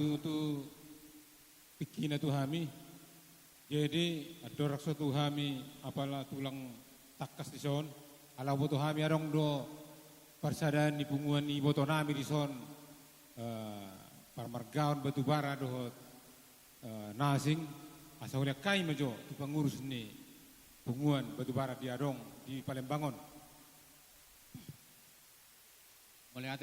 pikina tu hami. Jadi ada raksa tu hami apalah tulang takas di son. Alau boto hami arong do persadaan di punguan ni boto nami di son. Parmargaon batu bara dohot nasing. Asa udah kai majo tu pengurus ni punguan batu bara di Adong di Palembang. Melihat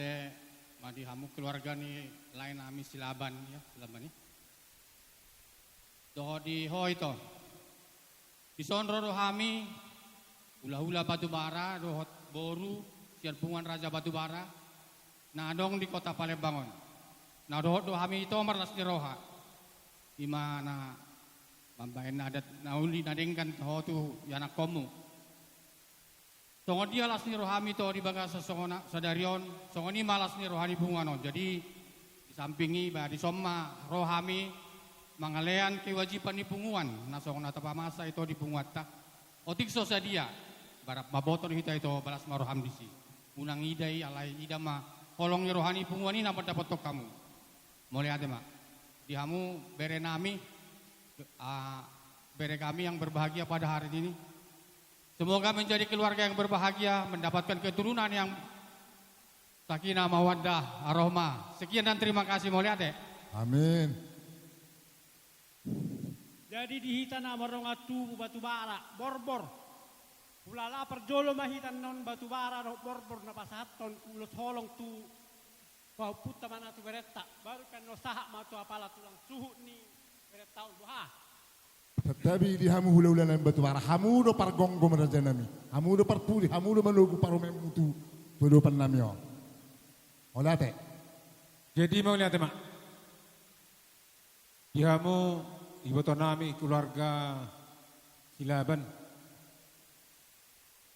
madi hamu keluarga ni lain ami silaban ya silaban ni. Doh di ho itu. Di sonro do hami hula-hula batu bara doh boru siar punguan raja batu bara. Nah dong di kota Palembang. Nah do hami itu marlas di roha. Di mana mambain adat nauli nadengkan ho tu yanak komu. Songo dia las ni rohami to di bagasa songona sadarion, songoni malas ni rohani bungano. Jadi di sampingi ba di somma rohami mangalean kewajiban ni punguan. Na songona tapamasa itu di punguata. Otik so sadia barak maboton hita itu balas maroham disi. Unang idai alai idama kolong ni rohani punguan ini dapat dapat tok kamu. Mulai ade mak. Di hamu bere nami bere kami yang berbahagia pada hari ini. Semoga menjadi keluarga yang berbahagia, mendapatkan keturunan yang sakinah, mawaddah, arahmah. Sekian dan terima kasih, mohon lihat. Amin. Jadi dihitan amarong atu batu bara, borbor. Ulala perjolo mahitan non batu bara borbor na pasaton ulos holong tu kau puta mana tu bereta. Baru kan no sahak matu apala tulang suhu ni bereta buha. Tetapi di hamu hula-hula batu bara, hamu do pargonggo meraja nami, hamu do parpuli, hamu do malugu parumem tu tudupan nami o. Olate. Jadi mau lihat mak. Di hamu ibu nami keluarga Silaban.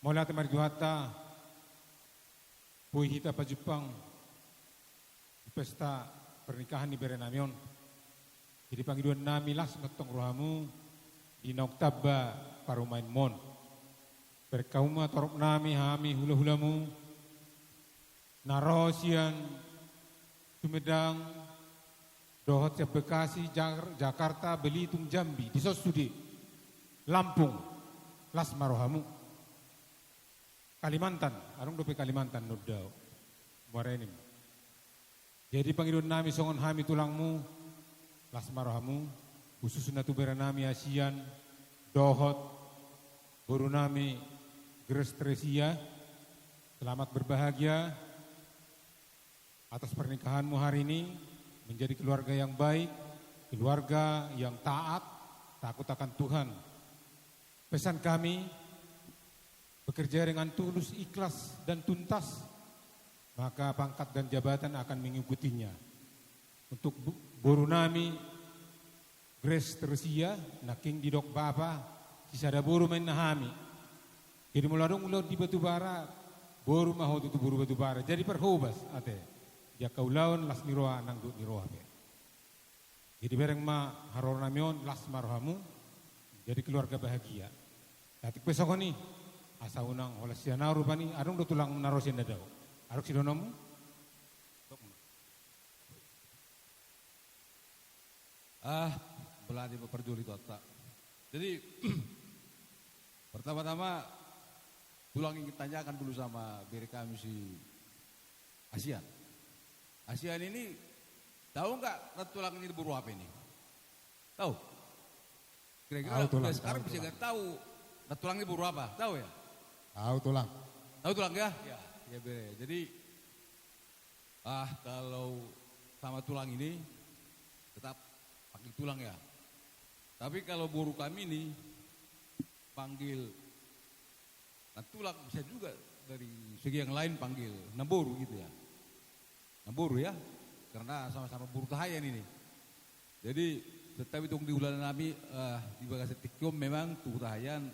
Mau lihat mari juhata pui hita pa Jepang di pesta pernikahan di Berenamion. Jadi panggilan nami las metong rohamu di Noktabba parumain mon. Berkauma torok nami hami hula-hulamu. Narosian Sumedang Dohot siap Bekasi Jakarta Belitung Jambi di Sosudi Lampung las marohamu. Kalimantan arung dope Kalimantan nodau muarenim. Jadi panggilan nami songon hami tulangmu las marohamu. Khususnya tu beranami Asian, Dohot, Borunami, Gres Tresia, selamat berbahagia atas pernikahanmu hari ini menjadi keluarga yang baik, keluarga yang taat, takut akan Tuhan. Pesan kami, bekerja dengan tulus, ikhlas dan tuntas, maka pangkat dan jabatan akan mengikutinya. Untuk Borunami, Gres Tersia, naking didok bapa, sisada boru main nahami. Jadi muladong ulau di batu bara, boru maho tutu boru batu bara. Jadi perhobas ate, ya kaulawan las niroa nang dut niroa be. Jadi bereng ma haror namion las marhamu, jadi keluarga bahagia. Tatik besok ni, asa unang olah siana rupani, adong do tulang narosin dadau. Arok sidonomu? Beladi perjuri kota. Jadi pertama-tama tulang yang kita tanyakan dulu sama beri kami si ASEAN. ASEAN ini tahu nggak tulang ini berburu apa ini? Tahu? Kira-kira sekarang bisa nggak tahu tulang ini berburu apa? Tahu ya? Tahu tulang. Tahu tulang ya? Ya bere. Jadi kalau sama tulang ini tetap panggil tulang ya. Tapi kalau boru kami ini panggil tulang bisa juga dari segi yang lain panggil naboru gitu ya. Naboru ya, karena sama-sama boru tahayan ini. Jadi tetapi tung di bulan nami di bagasi tikom memang tuh tahayan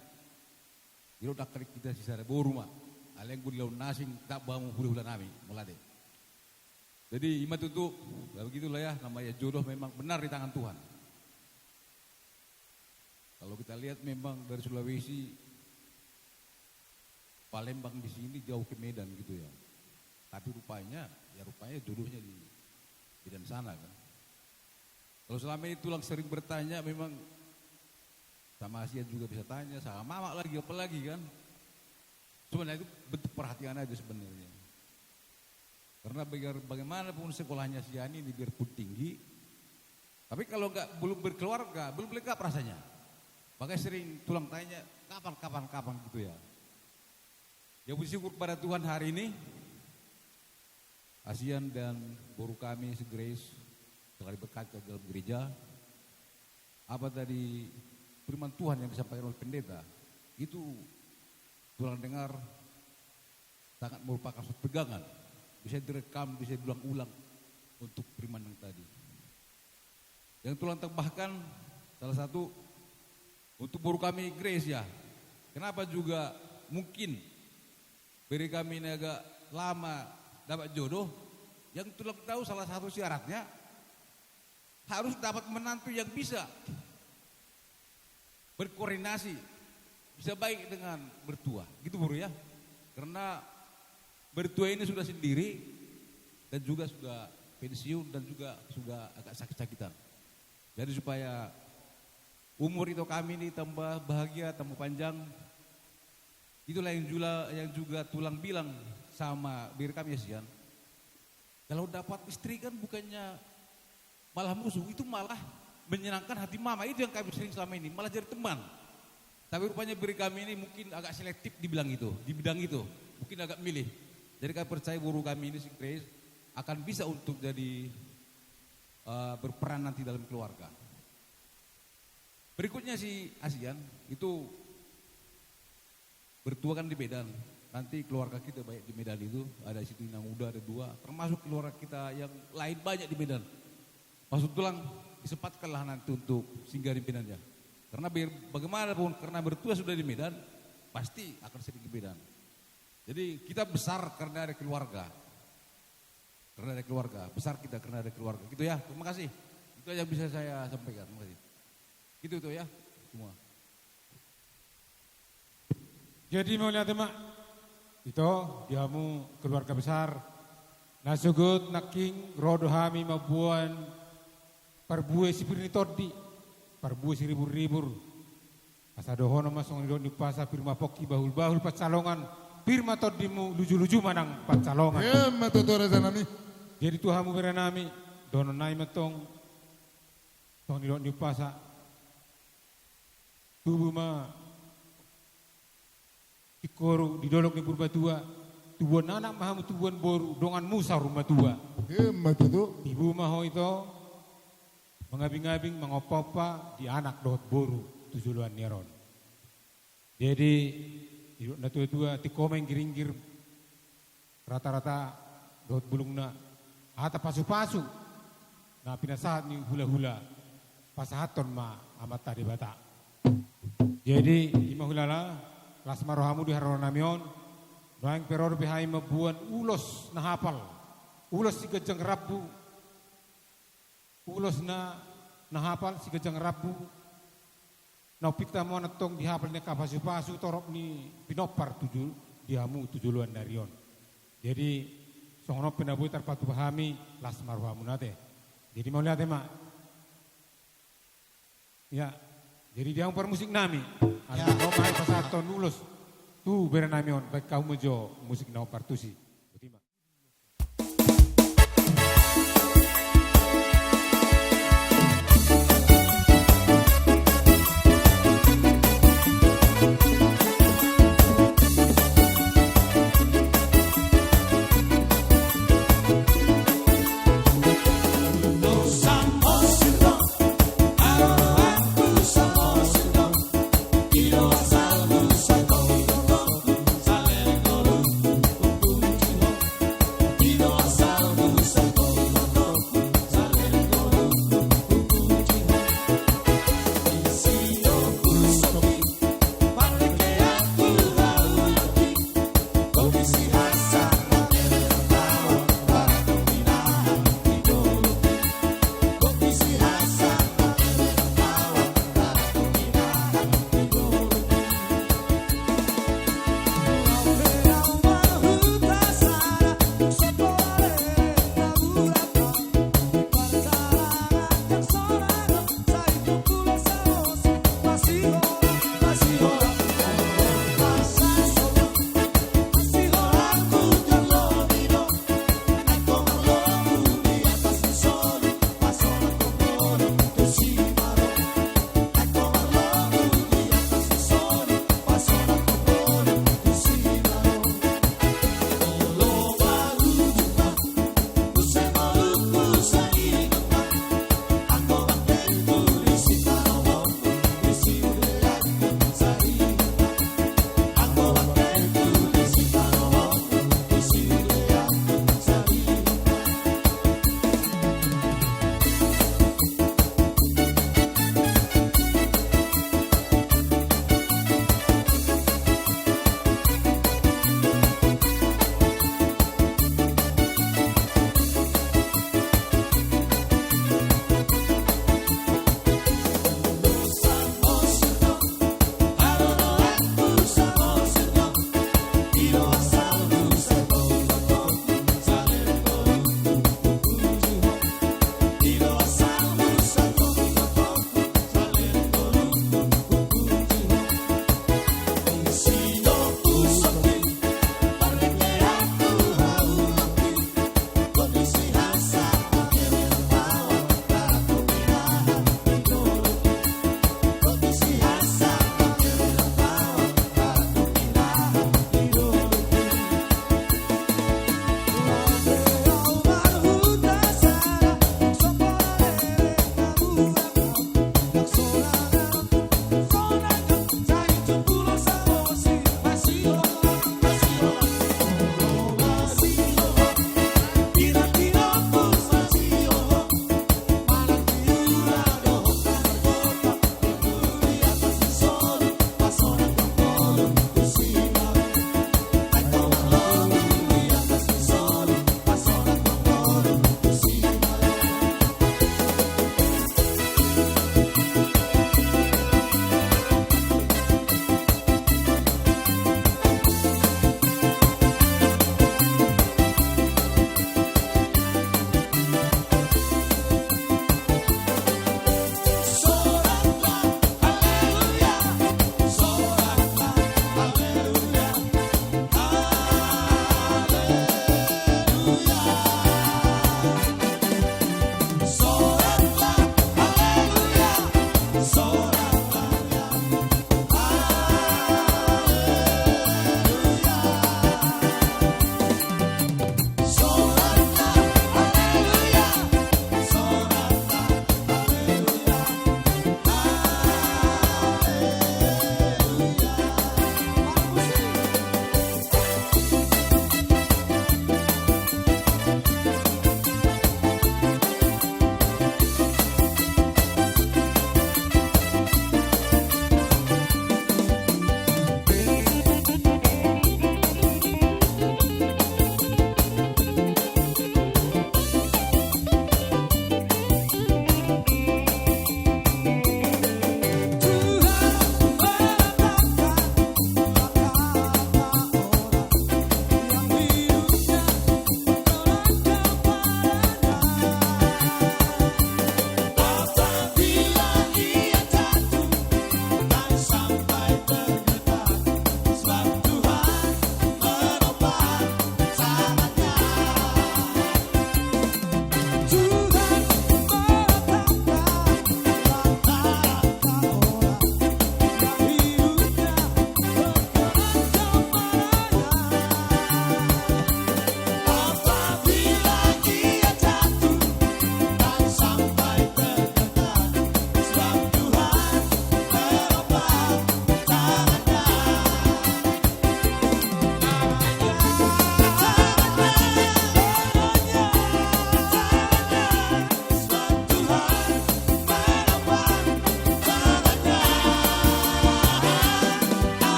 iro tak krik kita sisa boru mah. Aleng gudi laun nasing tak bangun bulan nami mulai. Jadi imat itu begitulah ya, namanya jodoh memang benar di tangan Tuhan. Kalau kita lihat memang dari Sulawesi, Palembang di sini jauh ke Medan gitu ya. Tapi rupanya jodohnya di Medan sana kan. Kalau selama ini tulang sering bertanya, memang sama Asian juga bisa tanya, sama Mama lagi apalagi kan. Sebenarnya itu bentuk perhatian aja sebenarnya. Karena bagaimanapun sekolahnya si Yani ini biarpun tinggi, tapi kalau belum berkeluarga, belum lengkap rasanya. Makanya sering tulang tanya, kapan gitu ya. Ya bersyukur pada Tuhan hari ini, Asian dan boru kami Grace telah diberkati dalam gereja. Apa tadi firman Tuhan yang disampaikan oleh pendeta, itu tulang dengar sangat merupakan suatu pegangan. Bisa direkam, bisa diulang-ulang untuk firman yang tadi. Yang tulang tambahkan salah satu untuk boru kami Grace ya. Kenapa juga mungkin beri kami ini agak lama dapat jodoh, yang tulang tahu salah satu syaratnya harus dapat menantu yang bisa berkoordinasi, bisa baik dengan bertua, gitu Bro ya. Karena bertua ini sudah sendiri dan juga sudah pensiun dan juga sudah agak sakit-sakitan. Jadi supaya umur itu kami ini tambah bahagia, tambah panjang. Itulah yang juga tulang bilang sama diri kami Asian. Kalau dapat istri kan bukannya malah musuh, itu malah menyenangkan hati mama. Itu yang kami sering selama ini, malah jadi teman. Tapi rupanya beri kami ini mungkin agak selektif di bidang itu, mungkin agak milih. Jadi kami percaya guru kami ini si Grace akan bisa untuk jadi berperan nanti dalam keluarga. Berikutnya si Asian itu bertua kan di Medan. Nanti keluarga kita banyak di Medan itu, ada situ yang muda, ada 2, termasuk keluarga kita yang lain banyak di Medan. Maksud tulang disempatkanlah nanti untuk singgah di Medan ya. Karena bagaimanapun, karena bertua sudah di Medan, pasti akan sering di Medan. Jadi kita besar karena ada keluarga. Karena ada keluarga, besar kita karena ada keluarga. Gitu ya, terima kasih. Itu yang bisa saya sampaikan, terima kasih. Gitu tuh ya, semua. Jadi mau lihat emak, itu diamu keluarga besar, nasugut naking rodohami mabuan parbue sipirni todi, parbue siribur-ribur, asadohono masong di pasa firma poki bahul-bahul pacalongan, firma todimu luju-luju manang pacalongan. Ya matutore zanami. Jadi tuhamu beranami, dono nai matong, tong di pasa, tubuh ma ikoru di dolok ni Purbatua, tubuan anak mahamu tubuan boru, dongan musa rumah tua. Ibu maho itu mengabing-abing mengopopa di anak dohot boru tujuluan nyeron. Jadi hidup na tua-tua ti komeng giringgir rata-rata dohot bulungna ata pasu-pasu. Na pinasahat ni hula-hula pasahaton ma amat tadi bata. Jadi imahulala Lasma rohamu di haron namion, doang peror bihai mabuan ulos na hapal, ulos si gajang rabu, ulos na hapal si gajang rabu, na pita mo natong di hapal ni kapasu-pasu torok ni pinopar dihamu tujuluan darion. Jadi songono penabuhi terpatu pahami lasma rohamu nate. Jadi mau lihat mak, ya. Jadi dia umpar musik nami. Ada romai pasaton lulus. Tu beranamion baik kau mejo musik na umpar tusi.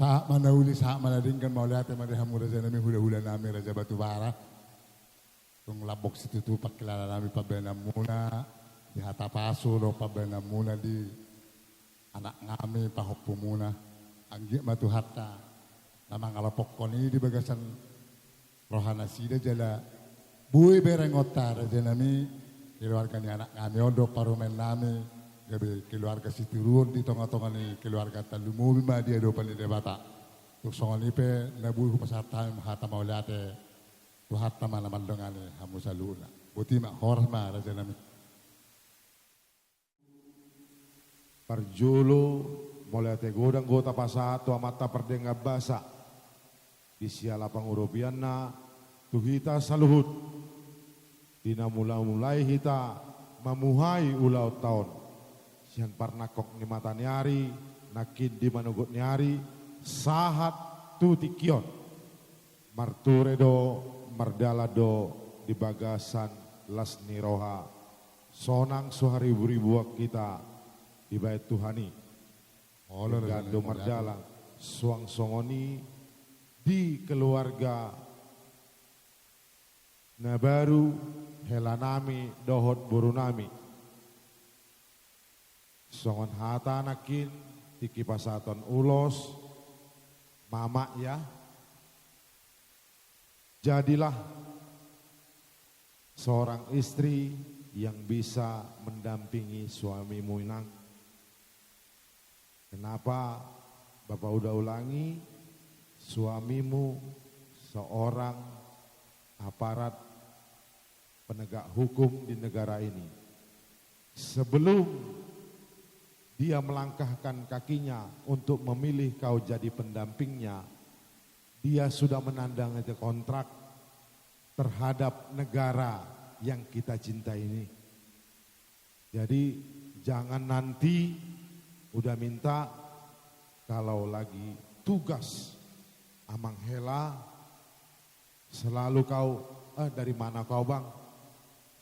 Saat mana uli saat mana dingkan mau lihat emang hamu raja nami hula-hula nami raja batu bara. Tung labok situ tu pak kelala nami pabena muna di hata pasu do pabena muna di anak ngami pahok muna anggi matu hatta. Namang alapok koni di bagasan rohana sida jala bui bereng otar raja nami keluarga ni anak kami ondo parumen nami gabe keluarga sitirun di tonga-tonga ni keluarga talumubi ma dia do pani debata tu songoni pe nabu pasata hata maulate tu hatta mana mandongani hamu saluna buti ma horma raja nami Parjolo mulai te godang gota pasato amata perdenga basa di siala pangurupianna tuhita saluhut dina mulai hita mamuhai ulau tahun sian parnakok ni mata niari nakin di manugot niari sahat tu tikion marturedo mardalado di bagasan las niroha sonang suharibu-ribu kita di bait Tuhani gado mardalang suang songoni di keluarga na baru helanami dohot burunami songon hata nakin tiki pasaton ulos mama ya jadilah seorang istri yang bisa mendampingi suamimu inang. Kenapa Bapak udah ulangi suamimu seorang aparat penegak hukum di negara ini. Sebelum dia melangkahkan kakinya untuk memilih kau jadi pendampingnya, dia sudah menandatangani kontrak terhadap negara yang kita cintai ini. Jadi jangan nanti udah minta kalau lagi tugas amang hela selalu kau dari mana kau bang?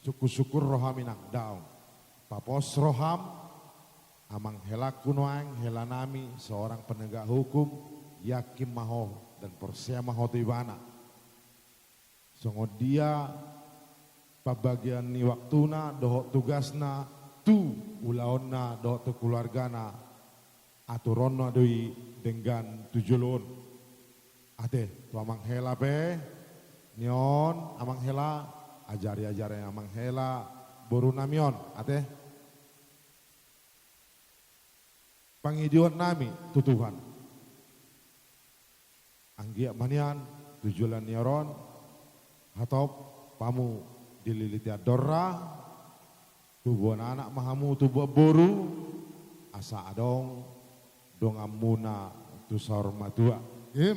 Syukur-syukur rohaminang daun. Papos roham amang hela kunoang hela nami seorang penegak hukum yakin maho dan persia maho tibana. Songo dia pabagian ni waktuna dohok tugasna tu ulaonna dohok tu keluargana aturonna doi dengan tujulun. Ate tu amang hela pe nyon amang hela ajari-ajari amang hela boru namion ate pangidion nami tu Tuhan anggia manian tujulan nyoron hatop pamu dililiti adorra tubuh anak mahamu tubuh boru asa adong dong amuna tu saur matua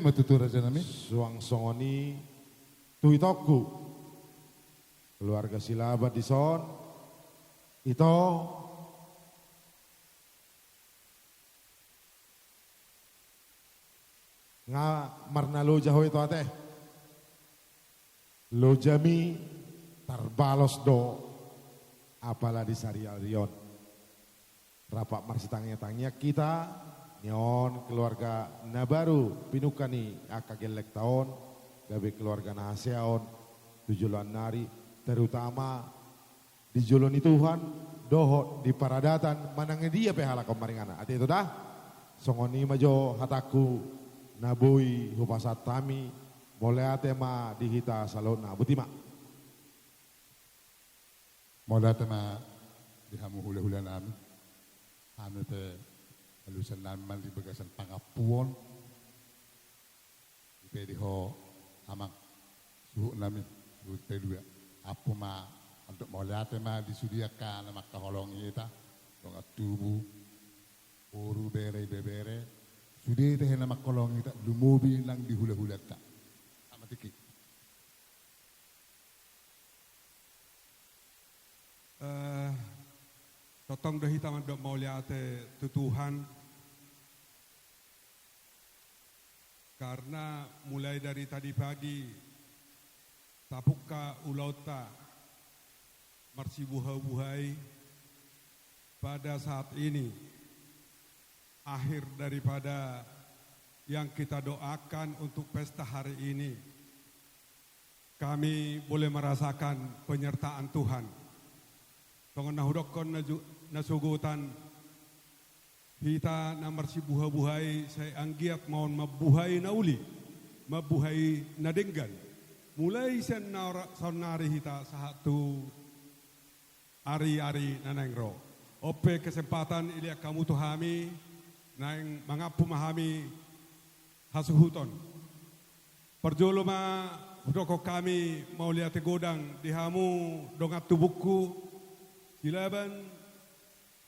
matutu raja nami suang songoni tu itoku keluarga silabat di son itu nga marna lo jaho itu ate lo jami tarbalos do apalah di sarial rion rapak marsitangnya kita nyon keluarga nabaru pinukani akagelek tahun gabe keluarga nahaseon tujuan nari terutama di joloni Tuhan doho di paradatan manangnya dia pehala kemaringana ati itu dah songoni majo hataku nabui hupasat tami boleh atema dihita salona butima mola tema dihamu hula-hula nami anu te halusan nami di bagasan pangapuon ipedi ho amak suhu nami suhu pedua apa ma untuk mola tema disediakan amak kaholong kita dong tubuh uru bere sudah teh nama kolong kita lumubi nang di hula-hula tak sama tiki totong dah hitam dok mau lihat Tuhan karena mulai dari tadi pagi tapuka ulauta marsibuha-buhai pada saat ini akhir daripada yang kita doakan untuk pesta hari ini. Kami boleh merasakan penyertaan Tuhan. Tongon nahudokon nasugutan kita namar si buhay saya anggiat maun mabuhay na uli, mabuhay na denggan. Mulai sen sonari hita satu ari-ari nanengro. Ope kesempatan ilia kamu tuhami nang mangapu mahami hasuhuton. Perjolo ma udoko kami mau lihat godang dihamu dongat tubuku silaban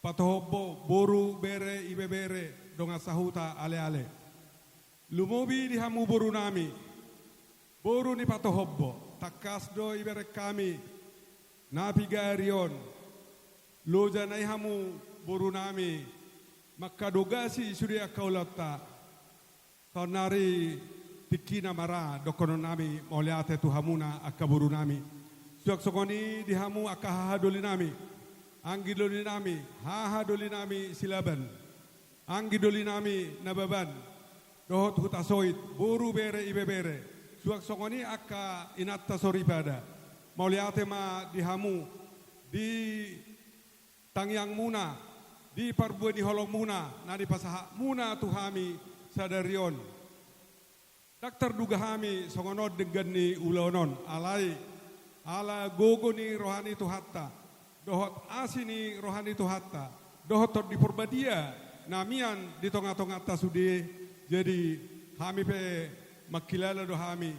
patohobo boru bere ibe bere dongat sahuta ale-ale. Lumobi dihamu boru nami boru ni patohobo takasdo ibere kami napi garion loja na ihamu boru nami makadogasi surya kaulata tonari tikina mara dokono nami moliate tuhamuna akaburu nami suak sokoni dihamu akahadoli nami anggi doli nami hahadoli nami silaban anggi doli nami nababan dohot hutasoit buru bere ibe bere suak sokoni aka inatta soribada moliate ma dihamu di tangyang muna di parbueni holong muna nadi pasaha muna tuhami sadarion Daktar duga hami songonod dengan ni ulonon alai ala gogo ni rohani tuhatta dohot asini rohani tuhatta dohot di purbadia namian di tonga-tonga tasudi jadi hami pe makilala do hami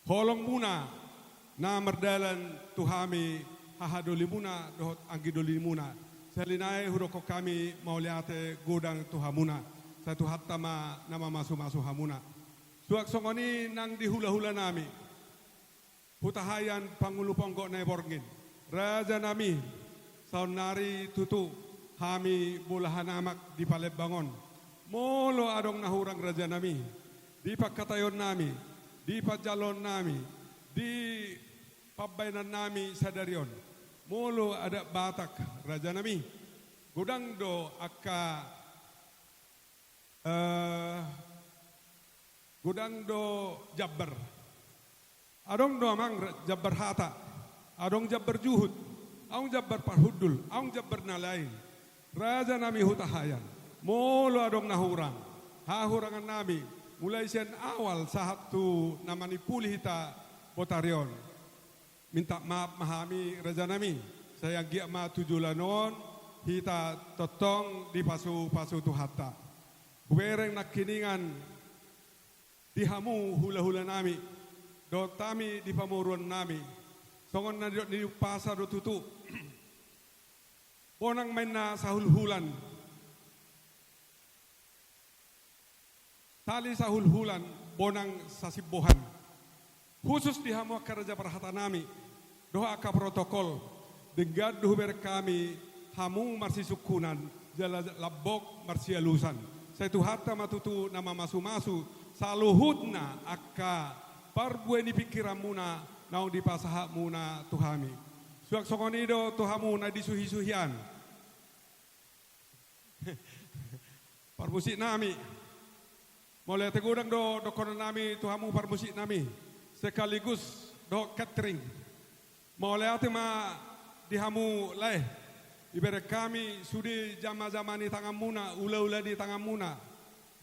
holong muna na merdalan tuhami hahadoli muna dohot angidoli muna selinai huroko kami mauliate godang tuhamuna satu hatta ma nama masu-masu hamuna suak songoni nang dihula-hula nami hutahayan pangulu ponggok na borgin raja nami saunari tutu hami bulahan amak di Palembang molo adong nahurang raja nami di pakatayon nami di pajalon nami di pabainan nami sadarion molo ada Batak raja nami gudang do akka Gudang do Jabbar, adong do amang Jabbar hata, adong Jabbar juhud, aung Jabbar parhudul, aung Jabbar nalain, raja nami hutahayan, molo adong nahurang, hahurangan nami, mulai sen awal saat tu namani pulih hita botarion, minta maaf mahami raja nami, saya giat ma tujulanon, hita totong di pasu tu hata, bereng nak kiningan dihamu hula-hula nami do tami di pamuruan nami songon na di pasar do tutu bonang main na sahul-hulan tali sahul-hulan bonang sasibohan khusus dihamu akaraja perhata nami doa ka protokol dengad duber kami hamu marsi sukunan jala labok marsi alusan saya tu hatta matutu nama masu-masu saluhutna akka parbueni pikiramuna naung di pasaha muna tuhami suak songonido tuhamu na disuhi-suhian parmusik nami mulai tegudang do kono nami tuhamu parmusik nami sekaligus do catering mulai atima dihamu leh ibarat kami sudi jama-jamani tangan muna ula-ula di tangan muna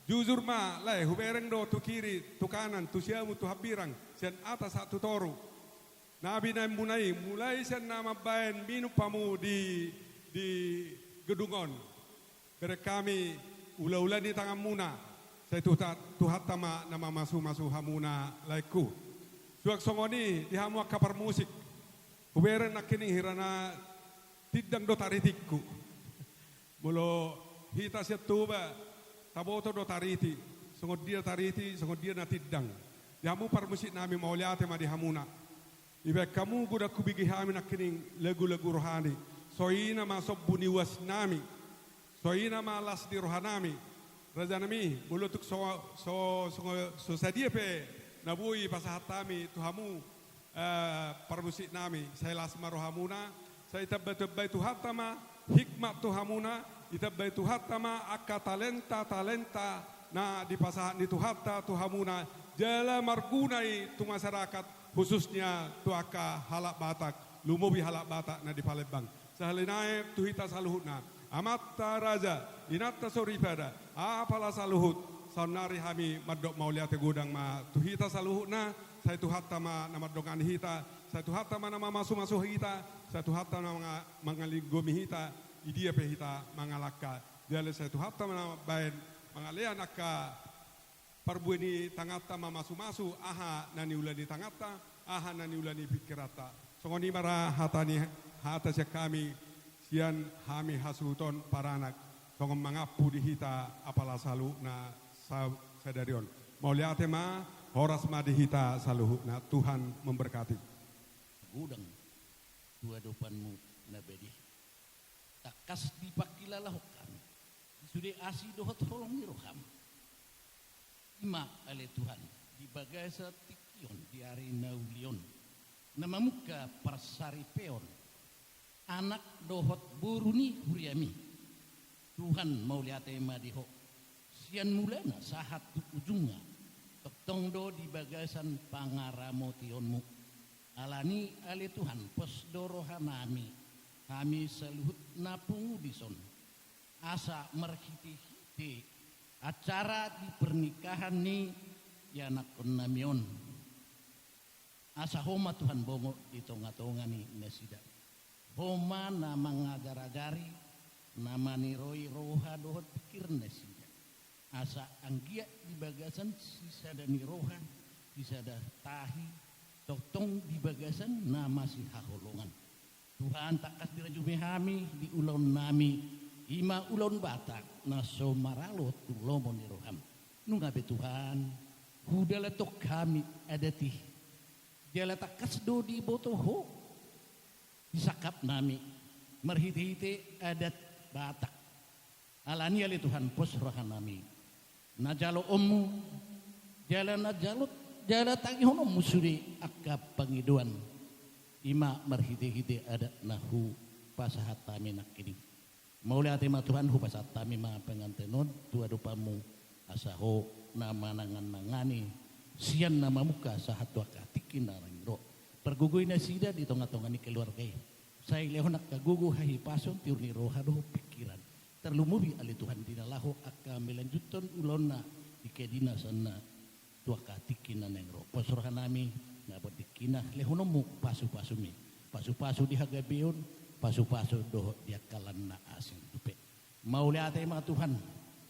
jujur ma lai hubereng do tu kiri tu kanan tu siamu tu habirang sen atas satu toru nabi na mulai sen nama bayan minu pamu di gedungon bere kami ula-ula di tangan muna saya tu hatama nama masu hamuna laiku suak songoni dihamu kapar musik hubereng nakining hirana tidang do taritikku mulo hita setuba taboto do tariti, sungod dia na tidang. Yamu parmusik nami mauliate ma dihamuna. Ibe kamu guda kubigi hami nakining lagu-lagu rohani. Soina ma sobbuni was nami. Soina ma las di rohanami. Raja nami bulutuk so sadia pe nabui pasahatami tuhamu parmusik nami. Saya las ma rohamuna. Saya tabbai tuhatama hikmat tuhamuna. Itabai tuhatama akka talenta na di pasahan itu hatta tuhamuna jala margunai tu masyarakat khususnya tuaka halak Batak lumobi halak Batak na di Palembang sahalinae tuhita saluhutna amatta raja inatta sorifada apala saluhut sonari hami madok mauliate gudang ma tuhita saluhutna saya tuhatta ma nama dongan hita saya tuhatta ma nama masu hita saya tuhatta nama mangaligomi hita idia pe hita mangalaka jale saya tuhatta ma nama bain mangalean akka parbueni tangata ma masu aha nani ulani tangata aha nani ulani pikirata songoni mara hatani hata sia kami sian hami hasuton paranak songom mangapu di hita apala salu na sadarion mauliate ma horas ma di hita saluhu na Tuhan memberkati gudang dua dopanmu na bedi takas dipakilalahokan sudah asi dohot holong niroham ima ale Tuhan di bagasa tikion di arena ulion nama muka persari peon anak dohot buruni huriami Tuhan mau lihat tema diho sian mulana sahat tu ujungnya tong do di bagasan pangaramotionmu alani ale Tuhan pos dorohanami kami seluhut napung bison asa merhiti-hiti acara di pernikahan ni ya nakon namion asa homa Tuhan bongo di tonga-tonga ni nesida homa nama ngagar-agari nama ni roi roha dohot pikir nesida asa anggia di bagasan sisa dan ni roha sisa dah tahi totong di bagasan nama si haholongan Tuhan takas dirajumi kami di ulon nami ima ulon Batak naso maralo tulomo ni roham nungabe Tuhan hudala tok kami adati jala takas do di botoho disakap nami merhiti-hiti adat Batak alani ali Tuhan pos rohan nami najalo omu jala najalut jala tangihono musuri akap pangiduan ima merhiti-hiti adat nahu pasahat tami nak ini mauli atima Tuhan hu pasahat tami ma pengantenon tua dupamu asaho nama nangan-nangani sian nama muka sahat tua katikin narangro pergugui nasida di tonga-tonga ni keluarga saya lehonak kagugu hahi pason tiurni roha doh pikiran terlumubi ali Tuhan dinalahu akka melanjutkan ulona ikedina sana tua katikin nanengro posrohan nami ngabot dikina lehonomu pasu-pasumi pasu-pasu di hagabeon pasu-pasu doh dia kalan na asing dupe mau lihat ma Tuhan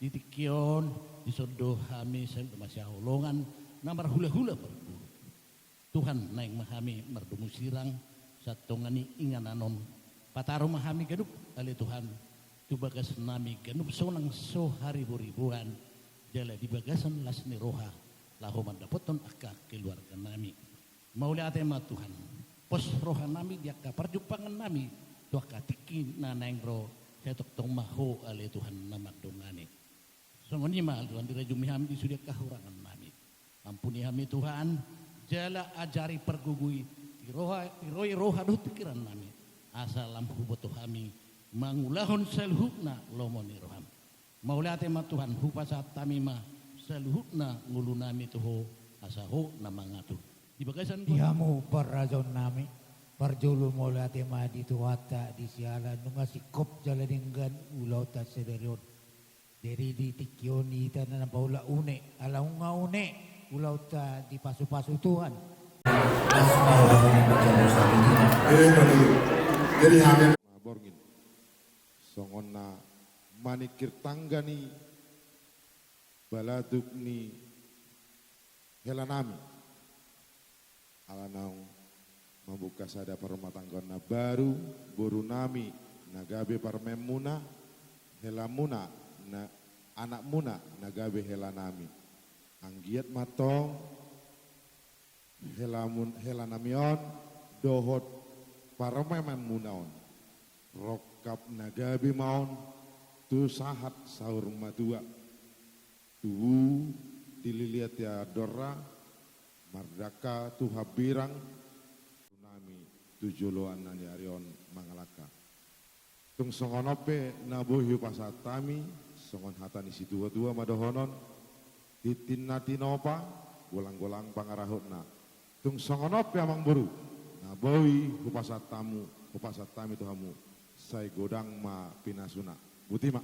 di tikion di sodoh hami masih holongan namar hula-hula berburu Tuhan naik mahami merdumu sirang satongani ingananon pataro mahami gadup ali Tuhan tu bagas nami ganup sonang so haribu-ribuan jala di bagasan lasni roha lahu mandapoton akka keluarga nami mau lihat ma Tuhan pos roha nami dia ka perjupangan nami tua katiki nanengro setok tong maho ale Tuhan nama dongane songoni ma Tuhan dirajumi hami di sudia kahurangan nami ampuni hami Tuhan jala ajari pergugui iroi roha doh pikiran nami asalam huboto hami mangulahon selhukna lomoni roham maulate ma Tuhan hupasa tamima selhukna ngulu nami tuho asaho namangatu di bagasan dihamu perrazon nami parjulu maulate ma di tuwata di sialan nunga sikop jaladinggan ulau ta sederion dari di tikioni tanah paula une ala unga une ulau ta di pasu-pasu Tuhan jadi hamil borgin songonna manikir tanggani baladuk ni helanami alanau membuka sada rumah tanggana baru borunami nagabe parmemuna helamuna na anak muna nagabe helanami anggiat matong helanamion dohot parmeman munaon rokap nagabe maon tu sahat sahur madua tu dililiat ya dora mardaka tu habirang tsunami tujuluan nani arion mangalaka tung songonope nabuhi pasatami songon hatani si dua-dua madohonon titinna tinopa golang-golang pangarahutna tung songonop ya mang buru nabawi hupasat tamu hupasat tami tuhamu sai godang ma pinasuna butima